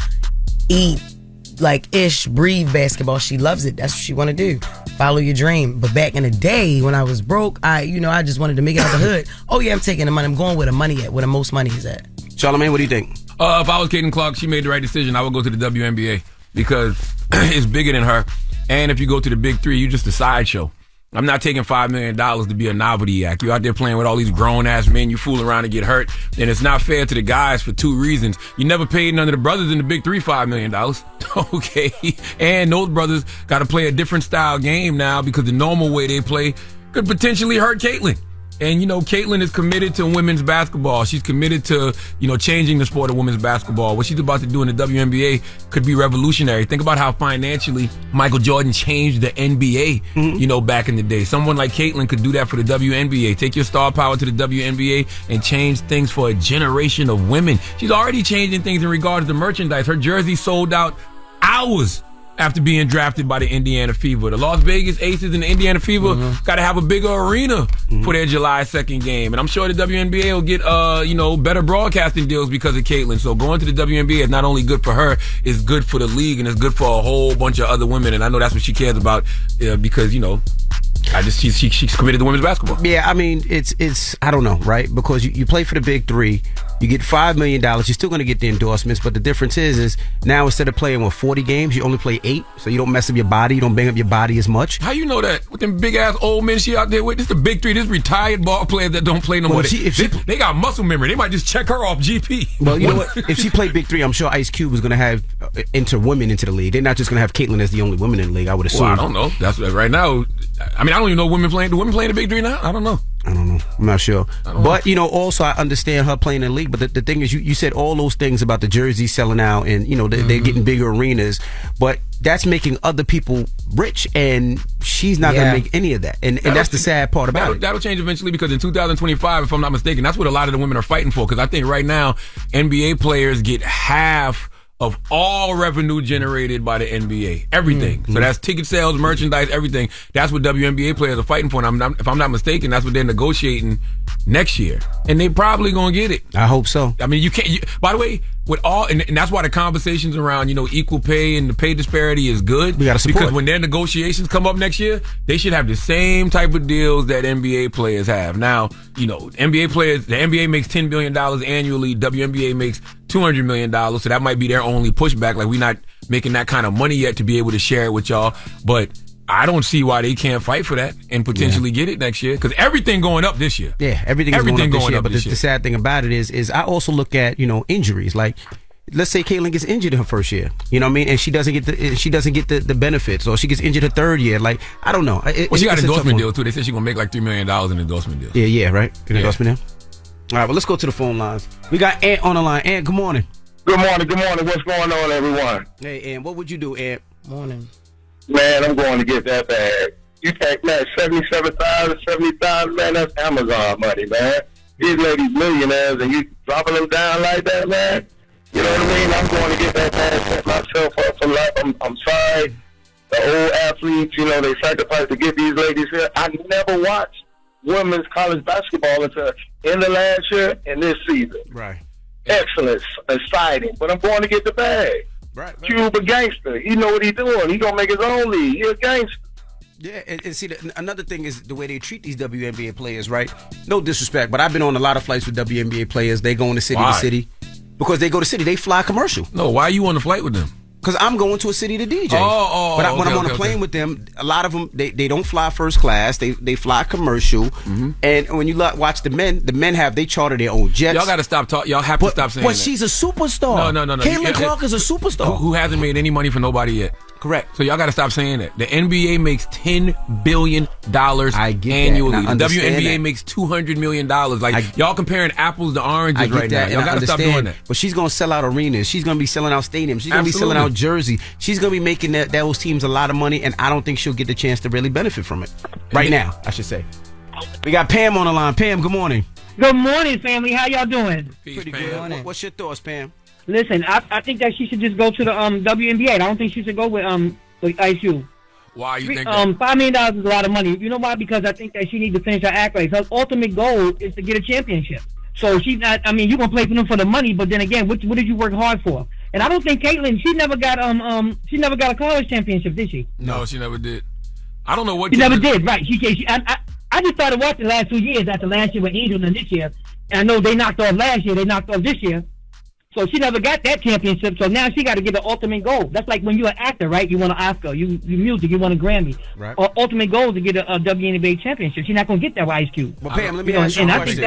breathe basketball. She loves it. That's what she want to do. Follow your dream. But back in the day when I was broke, I just wanted to make it out the hood. Oh yeah, I'm taking the money. I'm going where the money at, where the most money is at. Charlamagne, what do you think? If I was Caitlin Clark, she made the right decision. I would go to the WNBA because it's bigger than her. And if you go to the Big Three, you're just a sideshow. I'm not taking $5 million to be a novelty act. You're out there playing with all these grown-ass men. You fool around and get hurt. And it's not fair to the guys for 2 reasons. You never paid none of the brothers in the Big Three $5 million. Okay. And those brothers got to play a different style game now because the normal way they play could potentially hurt Caitlin. And, Caitlin is committed to women's basketball. She's committed to, changing the sport of women's basketball. What she's about to do in the WNBA could be revolutionary. Think about how financially Michael Jordan changed the NBA, back in the day. Someone like Caitlin could do that for the WNBA. Take your star power to the WNBA and change things for a generation of women. She's already changing things in regards to merchandise. Her jersey sold out hours after being drafted by the Indiana Fever. The Las Vegas Aces and the Indiana Fever got to have a bigger arena for their July 2nd game. And I'm sure the WNBA will get, better broadcasting deals because of Caitlin. So going to the WNBA is not only good for her, it's good for the league and it's good for a whole bunch of other women. And I know that's what she cares about because, she's committed to women's basketball. Yeah, I mean, it's I don't know, right? Because you play for the Big Three, you get $5 million, you're still going to get the endorsements, but the difference is now instead of playing 40 games, you only play 8, so you don't mess up your body, you don't bang up your body as much. How you know that? With them big ass old men she out there with, this the Big Three, this retired ball players that don't play no more. They got muscle memory. They might just check her off GP. Well, you know what? If she played Big Three, I'm sure Ice Cube was going to have enter women into the league. They're not just going to have Caitlin as the only woman in the league, I would assume. Well, I don't know. That's right now. I mean, I don't even know women playing. Do women play in the Big Three now? I don't know. I'm not sure. But, also I understand her playing in the league. But the thing is, you said all those things about the jerseys selling out and, they're getting bigger arenas. But that's making other people rich. And she's not going to make any of that. And that's the sad part about it. That'll change eventually because in 2025, if I'm not mistaken, that's what a lot of the women are fighting for. Because I think right now, NBA players get half of all revenue generated by the NBA. Everything. So that's ticket sales, merchandise, everything. That's what WNBA players are fighting for. And if I'm not mistaken, that's what they're negotiating next year. And they probably going to get it. I hope so. I mean, by the way, with all, and that's why the conversations around, equal pay and the pay disparity is good. We got to support. Because when their negotiations come up next year, they should have the same type of deals that NBA players have. Now, NBA players, the NBA makes $10 billion annually. WNBA makes $200 million. So that might be their only pushback. Like, we're not making that kind of money yet to be able to share it with y'all. But I don't see why they can't fight for that and potentially get it next year. Because everything going up this year. Yeah, everything going up this year. But the sad thing about it is I also look at, injuries. Like, let's say Caitlin gets injured in her first year. You know what I mean? And she doesn't get the benefits. Or she gets injured her third year. Like, I don't know. She got an endorsement deal, too. They said she's going to make like $3 million in endorsement deals. Yeah, right? Endorsement deal. All right, well, let's go to the phone lines. We got Ant on the line. Ant, good morning. Good morning. What's going on, everyone? Hey, Ant, what would you do, Ant? Morning. Man, I'm going to get that bag. You take, man, $77,000, $70,000, man, that's Amazon money, man. These ladies millionaires, and you dropping them down like that, man. You know what I mean? I'm going to get that bag, set myself up for life. I'm sorry. The old athletes, they sacrifice to get these ladies here. I never watched women's college basketball until in the last year and this season. Right. Excellent, exciting. But I'm going to get the bag. Right. Cuba gangster. He know what he's doing. He gonna make his own league. He a gangster. Yeah, and see, another thing is the way they treat these WNBA players, right? No disrespect, but I've been on a lot of flights with WNBA players. They go into city to city. Because they go to city. They fly commercial. No, why are you on the flight with them? Because I'm going to a city to DJ. When I'm on a plane with them, a lot of them, they don't fly first class. They fly commercial. Mm-hmm. And when you watch the men they charter their own jets. Y'all got to stop talking. Y'all have to stop saying that. But she's a superstar. No. Caitlin Clark is a superstar. Who hasn't made any money for nobody yet. Correct. So y'all got to stop saying that. The NBA makes $10 billion annually. The WNBA makes $200 million. Like, y'all comparing apples to oranges right now. Y'all got to stop doing that. But she's going to sell out arenas. She's going to be selling out stadiums. She's going to be selling out jerseys. She's going to be making those teams a lot of money, and I don't think she'll get the chance to really benefit from it. Right now, I should say. We got Pam on the line. Pam, good morning. Good morning, family. How y'all doing? Pretty good. What's your thoughts, Pam? Listen, I think that she should just go to the WNBA. I don't think she should go with Ice Cube. Why you think that? $5 million is a lot of money. You know why? Because I think that she needs to finish her accolades. Her ultimate goal is to get a championship. So she's not. I mean, you're gonna play for them for the money, but then again, what did you work hard for? And I don't think Caitlin. She never got a college championship, did she? No, she never did. I don't know what she never did. Right? I just started watching the last 2 years after last year with Angel and this year. And I know they knocked off last year. They knocked off this year. So she never got that championship. So now she got to get the ultimate goal. That's like when you're an actor, right? You want an Oscar. You music. You want a Grammy. Right. Ultimate goal is to get a WNBA championship. She's not going to get that with Ice Cube. Well, Pam, let me ask you a question.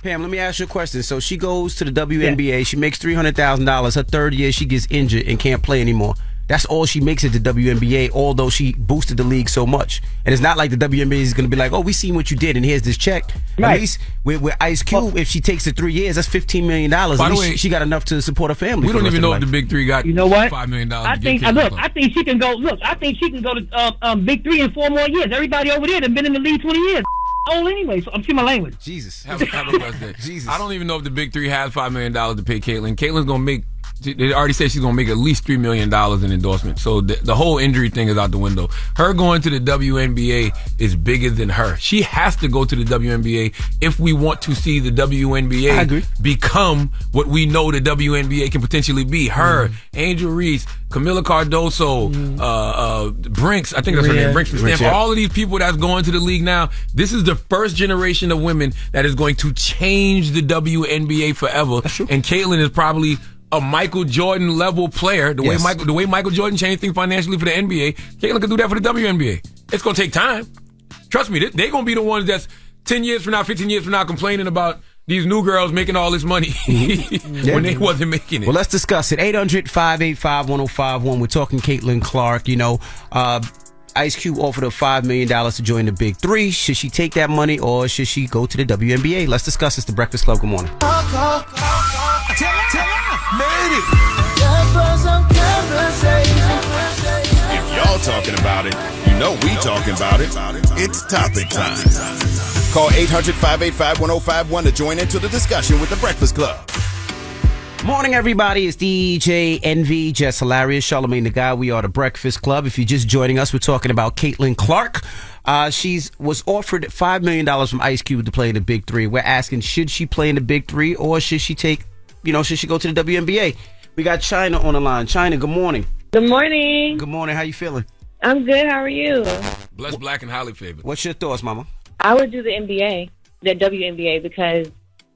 Pam, let me ask you a question. So she goes to the WNBA. She makes $300,000. Her third year, she gets injured and can't play anymore. That's all she makes at the WNBA, although she boosted the league so much. And it's not like the WNBA is going to be like, oh, we seen what you did, and here's this check. Right. At least with Ice Cube, if she takes the 3 years, that's $15 million. At least she got enough to support her family. We don't even know if the Big Three got $5 million. I think she can go. Look, I think she can go to Big Three in 4 more years. Everybody over there has been in the league 20 years. Old anyway, so I'm seeing my language. Jesus. Have a blessed day. Jesus. I don't even know if the Big Three has $5 million to pay Caitlin. Caitlin's going to make. They already said she's going to make at least $3 million in endorsements. So the whole injury thing is out the window. Her going to the WNBA is bigger than her. She has to go to the WNBA if we want to see the WNBA become what we know the WNBA can potentially be. Her, Angel Reese, Camila Cardoso, Brinks, I think that's her name, Brinks for Stanford. All of these people that's going to the league now, this is the first generation of women that is going to change the WNBA forever. And Caitlin is probably a Michael Jordan level player. The way Michael Jordan changed things financially for the NBA, Caitlin could do that for the WNBA. It's going to take time. Trust me, they're going to be the ones that's 10 years from now, 15 years from now complaining about these new girls making all this money when they wasn't making it. Well, let's discuss it. 800-585-1051. We're talking Caitlin Clark. You know, Ice Cube offered her $5 million to join the Big Three. Should she take that money or should she go to the WNBA? Let's discuss this. The Breakfast Club. Good morning. If y'all talking about it, you know we talking about it. It's topic time. Call 800-585-1051 to join into the discussion with the Breakfast Club. Morning, everybody. It's DJ Envy, Jess Hilarious, Charlamagne the Guy. We are the Breakfast Club. If you're just joining us, we're talking about Caitlin Clark. She was offered $5 million from Ice Cube to play in the Big Three. We're asking, should she play in the Big Three or should she should she go to the WNBA? We got China on the line. China, good morning. Good morning. Good morning. How you feeling? I'm good. How are you? Blessed, black, and highly favored. What's your thoughts, Mama? I would do the NBA, the WNBA, because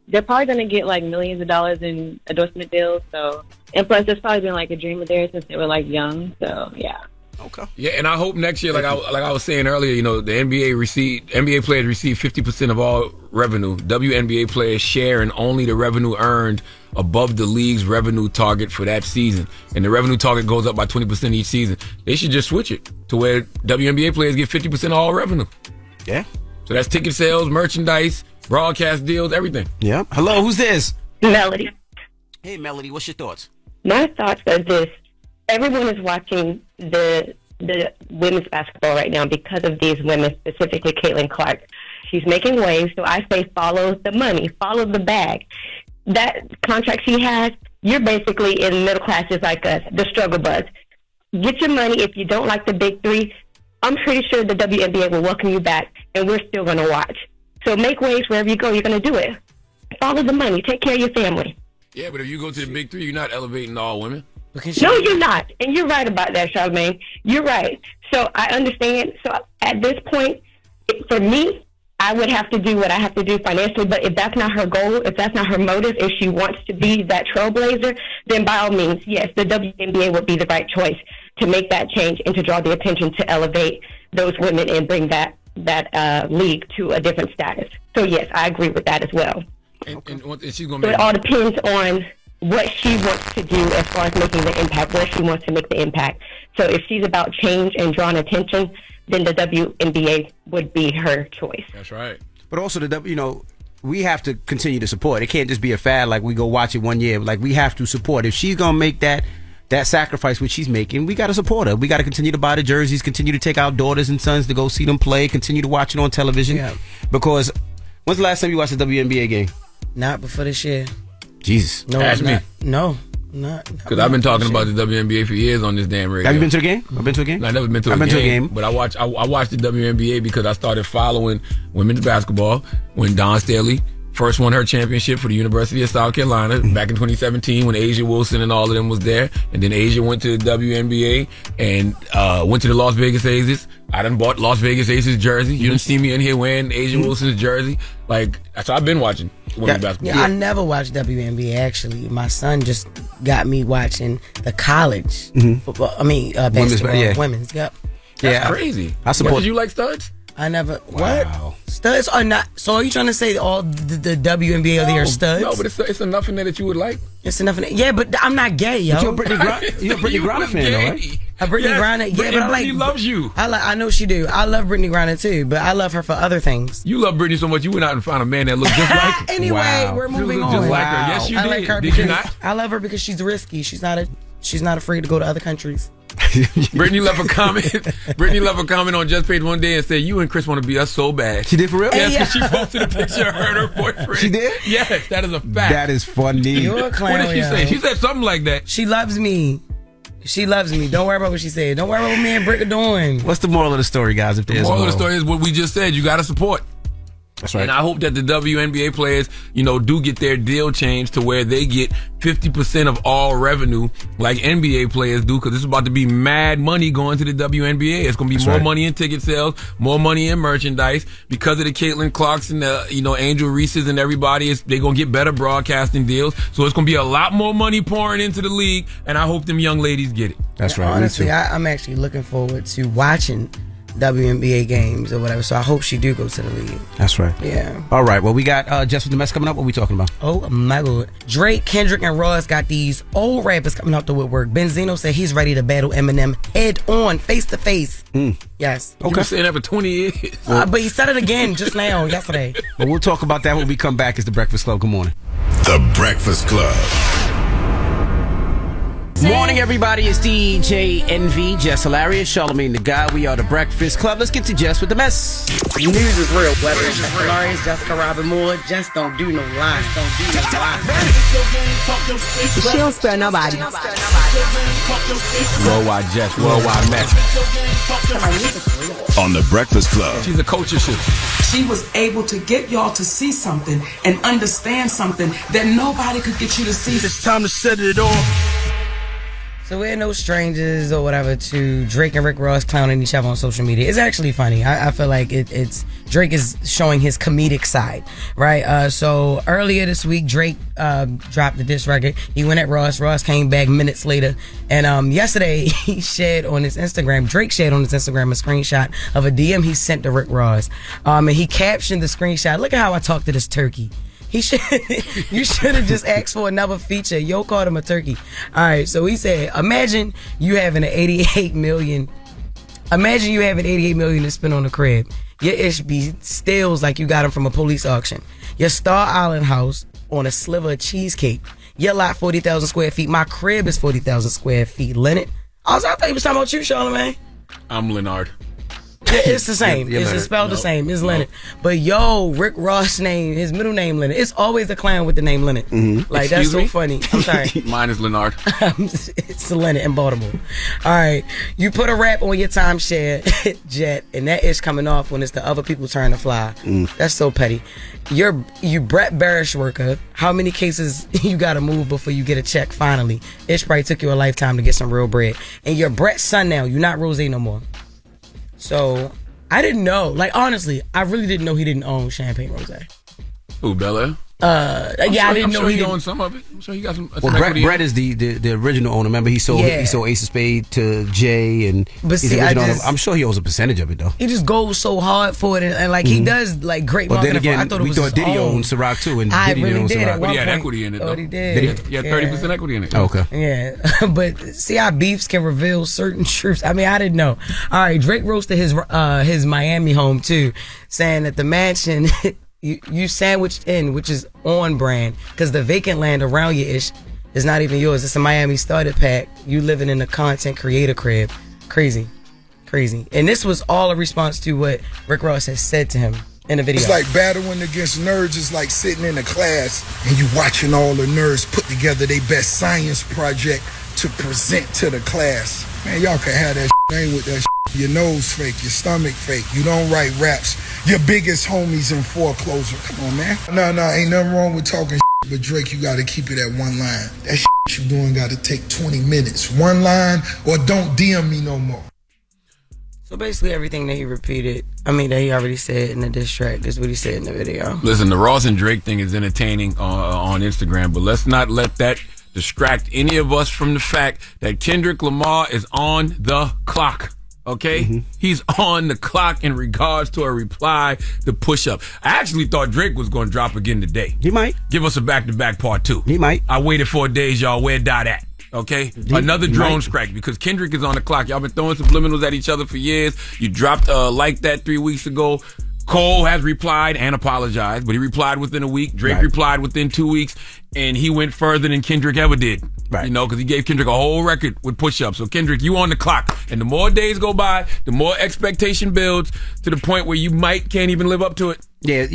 they're probably going to get like millions of dollars in endorsement deals. So, and plus, it's probably been like a dream of theirs since they were like young. So, yeah. Okay. Yeah, and I hope next year, like I was saying earlier, you know, the NBA players receive 50% of all revenue. WNBA players share in only the revenue earned above the league's revenue target for that season. And the revenue target goes up by 20% each season. They should just switch it to where WNBA players get 50% of all revenue. Yeah. So that's ticket sales, merchandise, broadcast deals, everything. Yeah. Hello, who's this? Melody. Hey, Melody, what's your thoughts? My thoughts are this. Everyone is watching the women's basketball right now because of these women, specifically Caitlin Clark. She's making waves, so I say follow the money, follow the bag. That contract she has, you're basically in middle class just like us, the struggle bus. Get your money. If you don't like the Big Three, I'm pretty sure the WNBA will welcome you back, and we're still going to watch. So make waves wherever you go. You're going to do it. Follow the money. Take care of your family. Yeah, but if you go to the Big Three, you're not elevating all women. No, you're not. And you're right about that, Charlamagne. You're right. So I understand. So at this point, for me, I would have to do what I have to do financially, but if that's not her goal, if that's not her motive, if she wants to be that trailblazer, then by all means, yes, the WNBA would be the right choice to make that change and to draw the attention to elevate those women and bring that league to a different status. So yes, I agree with that as well. And she's gonna So it all depends on what she wants to do as far as making the impact, where she wants to make the impact. So if she's about change and drawing attention, then the WNBA would be her choice. That's right. But also we have to continue to support. It can't just be a fad like we go watch it one year. Like we have to support. If she's gonna make that sacrifice which she's making, we got to support her. We got to continue to buy the jerseys, continue to take our daughters and sons to go see them play, continue to watch it on television. Yeah. Because when's the last time you watched a WNBA game? Not before this year. Jesus. No, ask me. No. Because I've been talking about the WNBA for years on this damn radio. Have you been to a game? I've been to a game. No, I've never been to a game. But I watched the WNBA because I started following women's basketball when Dawn Staley first won her championship for the University of South Carolina back in 2017 when Asia Wilson and all of them was there. And then Asia went to the WNBA and went to the Las Vegas Aces. I done bought Las Vegas Aces jersey. You didn't see me in here wearing Asia Wilson's jersy. So I've been watching women's basketball. Yeah, I never watched WNBA actually. My son just got me watching the college football. I mean, basketball, women's. Yep. That's crazy. I support. Did you like studs? I never. What? Studs are not. So are you trying to say all the WNBA they are studs? No, but it's enough in there that you would like. It's enough in there. Yeah, but I'm not gay, yo. But you're a Brittany Griner fan, though, right? A Brittany Griner. Yeah, but Brittany loves you. I know she do. I love Brittany Griner too, but I love her for other things. You love Brittany so much you went out and found a man that looked just like her. Anyway, we're moving on. Just like her. Yes, you did. Like her did you not? I love her because she's risky. She's not afraid to go to other countries. Brittany left a comment on Just Page one day and said, "You and Chris want to be us so bad." She did for real? Yes, because she posted a picture of her and her boyfriend. She did? Yes, that is a fact. That is funny. You're a clown. What did she say? She said something like that. She loves me. She loves me. Don't worry about what she said. Don't worry about what me and Britt are doing. What's the moral of the story, guys? If there's the moral of the story is what we just said. You got to support. That's right. And I hope that the WNBA players, do get their deal changed to where they get 50% of all revenue like NBA players do, because it's about to be mad money going to the WNBA. It's going to be more money in ticket sales, more money in merchandise because of the Caitlin Clarks and the, Angel Reese's and everybody. They're going to get better broadcasting deals. So it's going to be a lot more money pouring into the league, and I hope them young ladies get it. That's right. Honestly, I'm actually looking forward to watching WNBA games or whatever, so I hope she do go to the league. That's right. Yeah. All right, well, we got Jess With The Mess coming up. What are we talking about? Oh my God. Drake, Kendrick, and Ross got these old rappers coming out the woodwork. Benzino said he's ready to battle Eminem head on, face to face. Yes. Okay. You've been saying that for 20 years. But he said it again just now, yesterday. Well, we'll talk about that when we come back. It's The Breakfast Club. Good morning. The Breakfast Club. Morning, everybody. It's DJ NV, Jess Hilarious, Charlamagne the Guy. We are The Breakfast Club. Let's get to Jess With The Mess. News is real. Whether it's Jess Hilarious, Jessica Robin Moore, just don't do no lies. She don't spare nobody. Worldwide Jess, worldwide Mack. On The Breakfast Club. She's a culture shift. She was able to get y'all to see something and understand something that nobody could get you to see. It's time to set it off. So we're no strangers or whatever to Drake and Rick Ross clowning each other on social media. It's actually funny. I feel like it's Drake is showing his comedic side, right? So earlier this week, Drake dropped the diss record. He went at Ross. Ross came back minutes later. And yesterday, Drake shared on his Instagram a screenshot of a DM he sent to Rick Ross. And he captioned the screenshot, "Look at how I talk to this turkey." You should have just asked for another feature. Yo called him a turkey. All right, so he said, imagine you having $88 million to spend on a crib. Your ish be steals like you got him from a police auction. Your Star Island house on a sliver of cheesecake. Your lot 40,000 square feet. My crib is 40,000 square feet. Leonard. I thought he was talking about you, Charlamagne. I'm Leonard. Yeah, it's the same. It's spelled the same. It's Leonard. But Rick Ross' name, his middle name Leonard. It's always a clown with the name Leonard. Mm-hmm. Like, that's so funny. I'm sorry. Mine is Leonard. It's Leonard in Baltimore. All right. You put a rap on your timeshare jet, and that is coming off when it's the other people's turn to fly. That's so petty. You Brett Barish worker. How many cases you got to move before you get a check finally? It probably took you a lifetime to get some real bread. And you're Brett's son now. You're not Rose no more. So, I didn't know. Like, honestly, I really didn't know he didn't own Champagne Rosé. Who, Bella? I didn't know he owned some of it. I'm sure he got some. Well, Brett is the original owner. Remember, he sold Ace of Spade to Jay, and But he's see, the original owner. just- I'm sure he owns a percentage of it though. He just goes so hard for it, and like he does like great But marketing. then again, I thought it we was thought his Diddy own. owned Ciroc too, and I Diddy really didn't own did Ciroc. at one But he had point. equity in it, Oh, though. he did. He had 30% equity in it. Oh, okay. Yeah, but see how beefs can reveal certain truths. I mean, I didn't know. All right, Drake roasted his Miami home too, saying that the mansion you sandwiched in, which is on brand, because the vacant land around you is not even yours. It's a Miami starter pack. You living in a content creator crib. Crazy. And this was all a response to what Rick Ross has said to him in the video. It's like battling against nerds. It's like sitting in a class and you watching all the nerds put together their best science project to present to the class. Man, y'all can have that shit. I ain't with that shit. Your nose fake, your stomach fake. You don't write raps. Your biggest homies in foreclosure. Come on, man. No, ain't nothing wrong with talking shit, but Drake, you gotta keep it at one line. That shit you doing gotta take 20 minutes. One line, or don't DM me no more. So basically everything that he repeated, that he already said in the diss track is what he said in the video. Listen, the Ross and Drake thing is entertaining on Instagram, but let's not let that distract any of us from the fact that Kendrick Lamar is on the clock. Okay? He's on the clock in regards to a reply to Push Up. I actually thought Drake was going to drop again today. He might. Give us a back-to-back part 2. He might. I waited 4 days, y'all. Where Dot at? Okay? Another drone strike because Kendrick is on the clock. Y'all been throwing subliminals at each other for years. You dropped Like That 3 weeks ago. Cole has replied and apologized, but he replied within a week. Drake replied within 2 weeks, and he went further than Kendrick ever did. Right. You know, because he gave Kendrick a whole record with push-ups. So, Kendrick, you on the clock. And the more days go by, the more expectation builds to the point where you can't even live up to it. Yeah,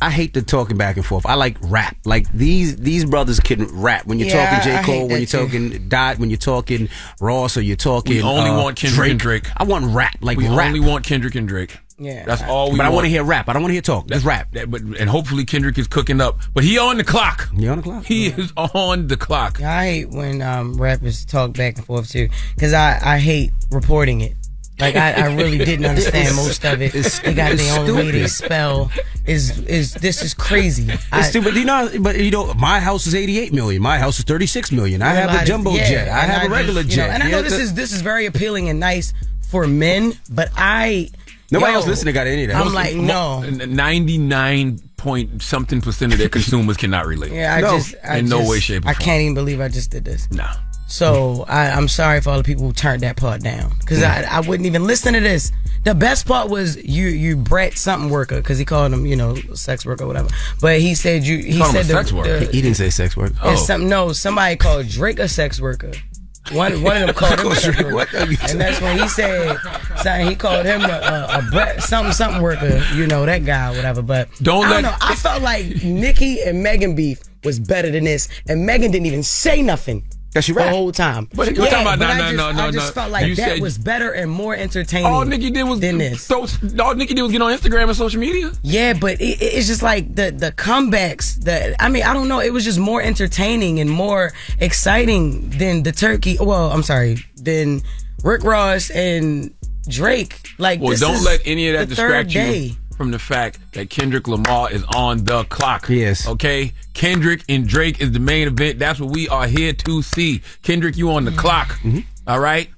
I hate the talking back and forth. I like rap. Like these brothers can rap. When you're talking J. Cole, when you're talking Dot, when you're talking Ross, or you're talking We only want Kendrick and Drake. I want rap. We only want Kendrick and Drake. Yeah, that's all we want. But I want to hear rap. I don't want to hear talk. Just rap. And hopefully Kendrick is cooking up. But he on the clock. He on the clock? He is on the clock. I hate when rappers talk back and forth too, because I hate reporting it. Like I really didn't understand most of it. They got their own way they spell. This is crazy. It's stupid. But my house is 88 million. My house is 36 million. I have a jumbo jet. I have a regular jet. And I know this is very appealing and nice for men, but nobody else listening got any of that. I'm like, no. 99% of their consumers cannot relate. Yeah, in no way, shape, or form. I can't even believe I just did this. No. So I'm sorry for all the people who turned that part down, because I wouldn't even listen to this. The best part was you Brett something worker, because he called him sex worker or whatever. But he said he said sex worker. He didn't say sex worker. Somebody called Drake a sex worker. One of them called him a sex worker, and that's when he said something. He called him a Brett something worker. That guy or whatever. But I don't know. I felt like Nicki and Megan beef was better than this, and Megan didn't even say nothing. The whole time. But you're talking about I just felt like that was better and more entertaining. All Nicki did was than this. All Nicki did was get on Instagram and social media. Yeah, but it's just like the comebacks. I don't know. It was just more entertaining and more exciting than than Rick Ross and Drake. Don't let any of that distract you from the fact that Kendrick Lamar is on the clock. Yes. Okay? Kendrick and Drake is the main event. That's what we are here to see. Kendrick, you on the clock. All right?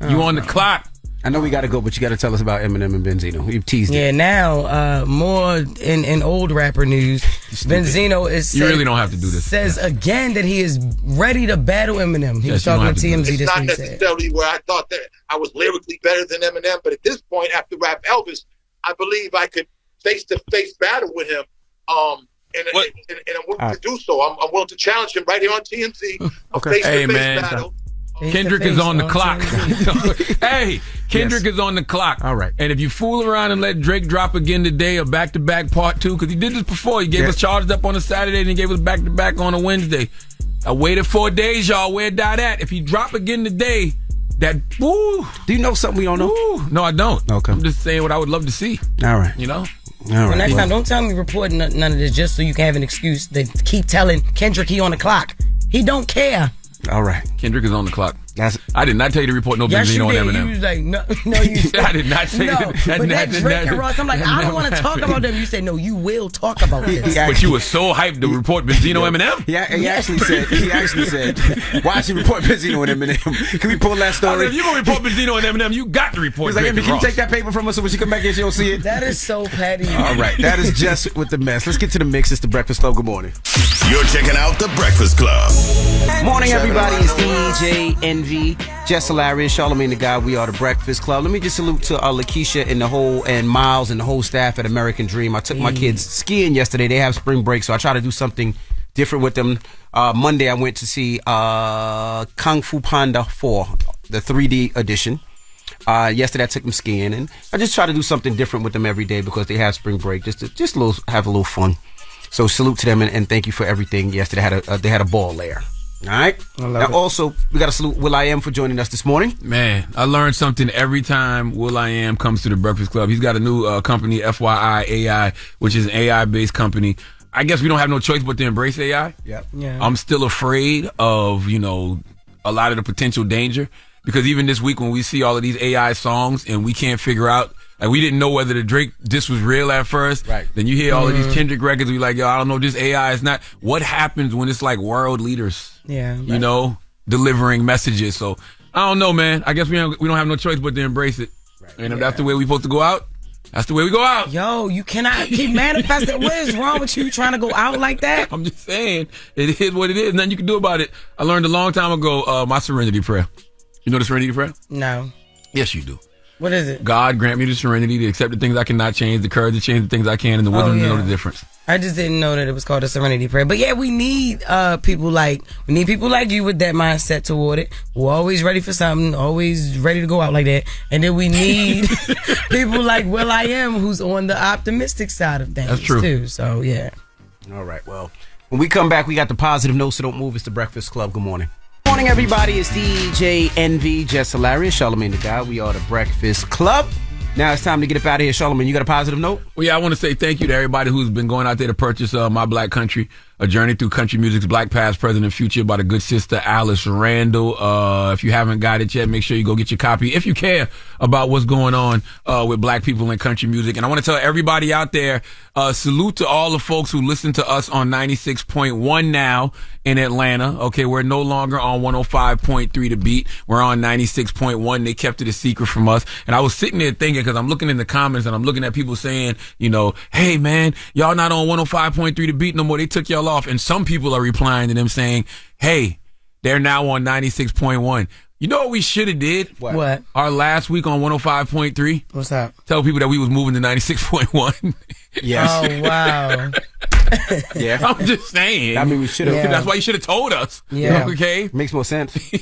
You on the clock. I know we got to go, but you got to tell us about Eminem and Benzino. You've teased it. Yeah, now more in old rapper news. Benzino you really don't have to do this. Says again that he is ready to battle Eminem. He was talking to TMZ it's this not week. necessarily where I thought that I was lyrically better than Eminem, but at this point, after Rap Elvis, I believe I could face-to-face battle with him, and I'm willing to do so. I'm willing to challenge him right here on TMZ. Okay. Face-to-face battle. Kendrick is on the clock. Hey, Kendrick is on the clock. All right. And if you fool around and let Drake drop again today, a back-to-back part 2, because he did this before. He gave us Charged Up on a Saturday, and he gave us back-to-back on a Wednesday. I waited 4 days, y'all. Where Dot at? If he drop again today, do you know something we don't know? No, I don't. Okay. I'm just saying what I would love to see. All right. You know? All So right. next time, don't tell me reporting none of this just so you can have an excuse to keep telling Kendrick he on the clock. He don't care. All right. Kendrick is on the clock. I did not tell you to report no Yes, Benzino you and did. Eminem. You was like, no, you I did not say no. that. But that Drake and Ross, I'm like, I don't want to talk about them. You said, no, you will talk about this. But you were so hyped to report Benzino Eminem? Yeah, he actually said, why should report Benzino and Eminem? Can we pull that story? I mean, if you're going to report Benzino and Eminem, you got to report He's like, Drake and can you Ross. take that paper from us so when she come back here, she don't see it? That is so petty. All right, that is Jess with the mess. Let's get to the mix. It's the Breakfast Club. Good morning. You're checking out the Breakfast Club. Morning, everybody. It's DJ Envy, Jess Hilarious, Charlamagne the Guy. We are the Breakfast Club. Let me just salute to Lakeisha and Miles and the whole staff at American Dream. I took my kids skiing yesterday. They have spring break, so I try to do something different with them. Monday, I went to see Kung Fu Panda 4, the 3D edition. Yesterday, I took them skiing, and I just try to do something different with them every day because they have spring break, just have a little fun. So salute to them and thank you for everything. Yesterday, they had a ball there. All right. Now, also, we got to salute will.i.am for joining us this morning. Man, I learned something every time will.i.am comes to the Breakfast Club. He's got a new company, FYI AI, which is an AI-based company. I guess we don't have no choice but to embrace AI. Yep. Yeah. I'm still afraid of, a lot of the potential danger because even this week when we see all of these AI songs and we can't figure out, like we didn't know whether the Drake this was real at first. Right. Then you hear all of these Kendrick records, we like, yo, I don't know, this AI is not. What happens when it's like world leaders? Yeah. Right. Delivering messages. So I don't know, man. I guess we don't have no choice but to embrace it. Right. And if that's the way we're supposed to go out, that's the way we go out. Yo, you cannot keep manifesting. What is wrong with you trying to go out like that? I'm just saying, it is what it is. Nothing you can do about it. I learned a long time ago my serenity prayer. You know the serenity prayer? No. Yes, you do. What is it? God grant me the serenity to accept the things I cannot change, the courage to change the things I can, and the wisdom to know the difference. I just didn't know that it was called a serenity prayer. But yeah, we need people like you with that mindset toward it. We're always ready for something, always ready to go out like that. And then we need people like will.i.am who's on the optimistic side of things. That's true. Too. So yeah. All right. Well, when we come back, we got the positive notes, so don't move. It's the Breakfast Club. Good morning. Morning, everybody. It's DJ Envy, Jess Hilarious, Charlamagne the Guy. We are the Breakfast Club. Now it's time to get up out of here. Charlamagne, you got a positive note? Well, yeah, I want to say thank you to everybody who's been going out there to purchase My Black Country, a journey through country music's Black Past, Present, and Future by the good sister Alice Randall. If you haven't got it yet, make sure you go get your copy if you care about what's going on with Black people in country music. And I want to tell everybody out there, salute to all the folks who listen to us on 96.1 now in Atlanta. Okay, we're no longer on 105.3 The Beat. We're on 96.1. They kept it a secret from us. And I was sitting there thinking, because I'm looking in the comments and I'm looking at people saying, hey, man, y'all not on 105.3 The Beat no more. They took y'all off. And some people are replying to them saying, hey, they're now on 96.1. You know what we should have did? What? Our last week on 105.3? What's that? Tell people that we was moving to 96.1. Yes. Oh, wow. Yeah. I'm just saying. I mean, we should have. Yeah. That's why you should have told us. Yeah. Okay? Makes more sense.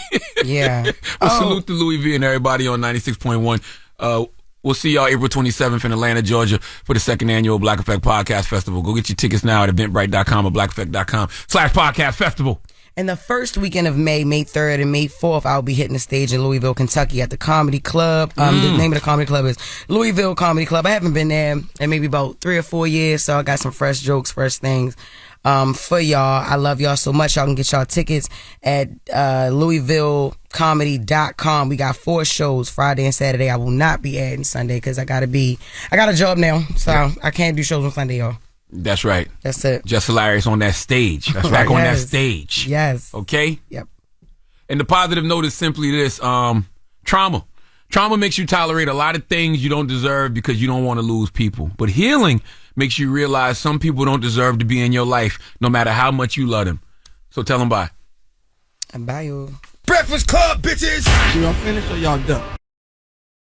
Yeah. Well, salute to Louis V and everybody on 96.1. We'll see y'all April 27th in Atlanta, Georgia for the second annual Black Effect Podcast Festival. Go get your tickets now at eventbrite.com or blackeffect.com/podcast festival. And the first weekend of May 3rd and May 4th, I'll be hitting the stage in Louisville, Kentucky at the Comedy Club. The name of the Comedy Club is Louisville Comedy Club. I haven't been there in maybe about 3 or 4 years, so I got some fresh jokes, fresh things for y'all. I love y'all so much. Y'all can get y'all tickets at LouisvilleComedy.com. We got 4 shows, Friday and Saturday. I will not be adding Sunday because I got a job now, so I can't do shows on Sunday, y'all. That's right. That's it. Jess Hilarious on that stage. That's right. On that stage. Yes. Okay? Yep. And the positive note is simply this. Trauma. Trauma makes you tolerate a lot of things you don't deserve because you don't want to lose people. But healing makes you realize some people don't deserve to be in your life no matter how much you love them. So tell them bye. And bye, you. Breakfast Club, bitches! Y'all finished or y'all done?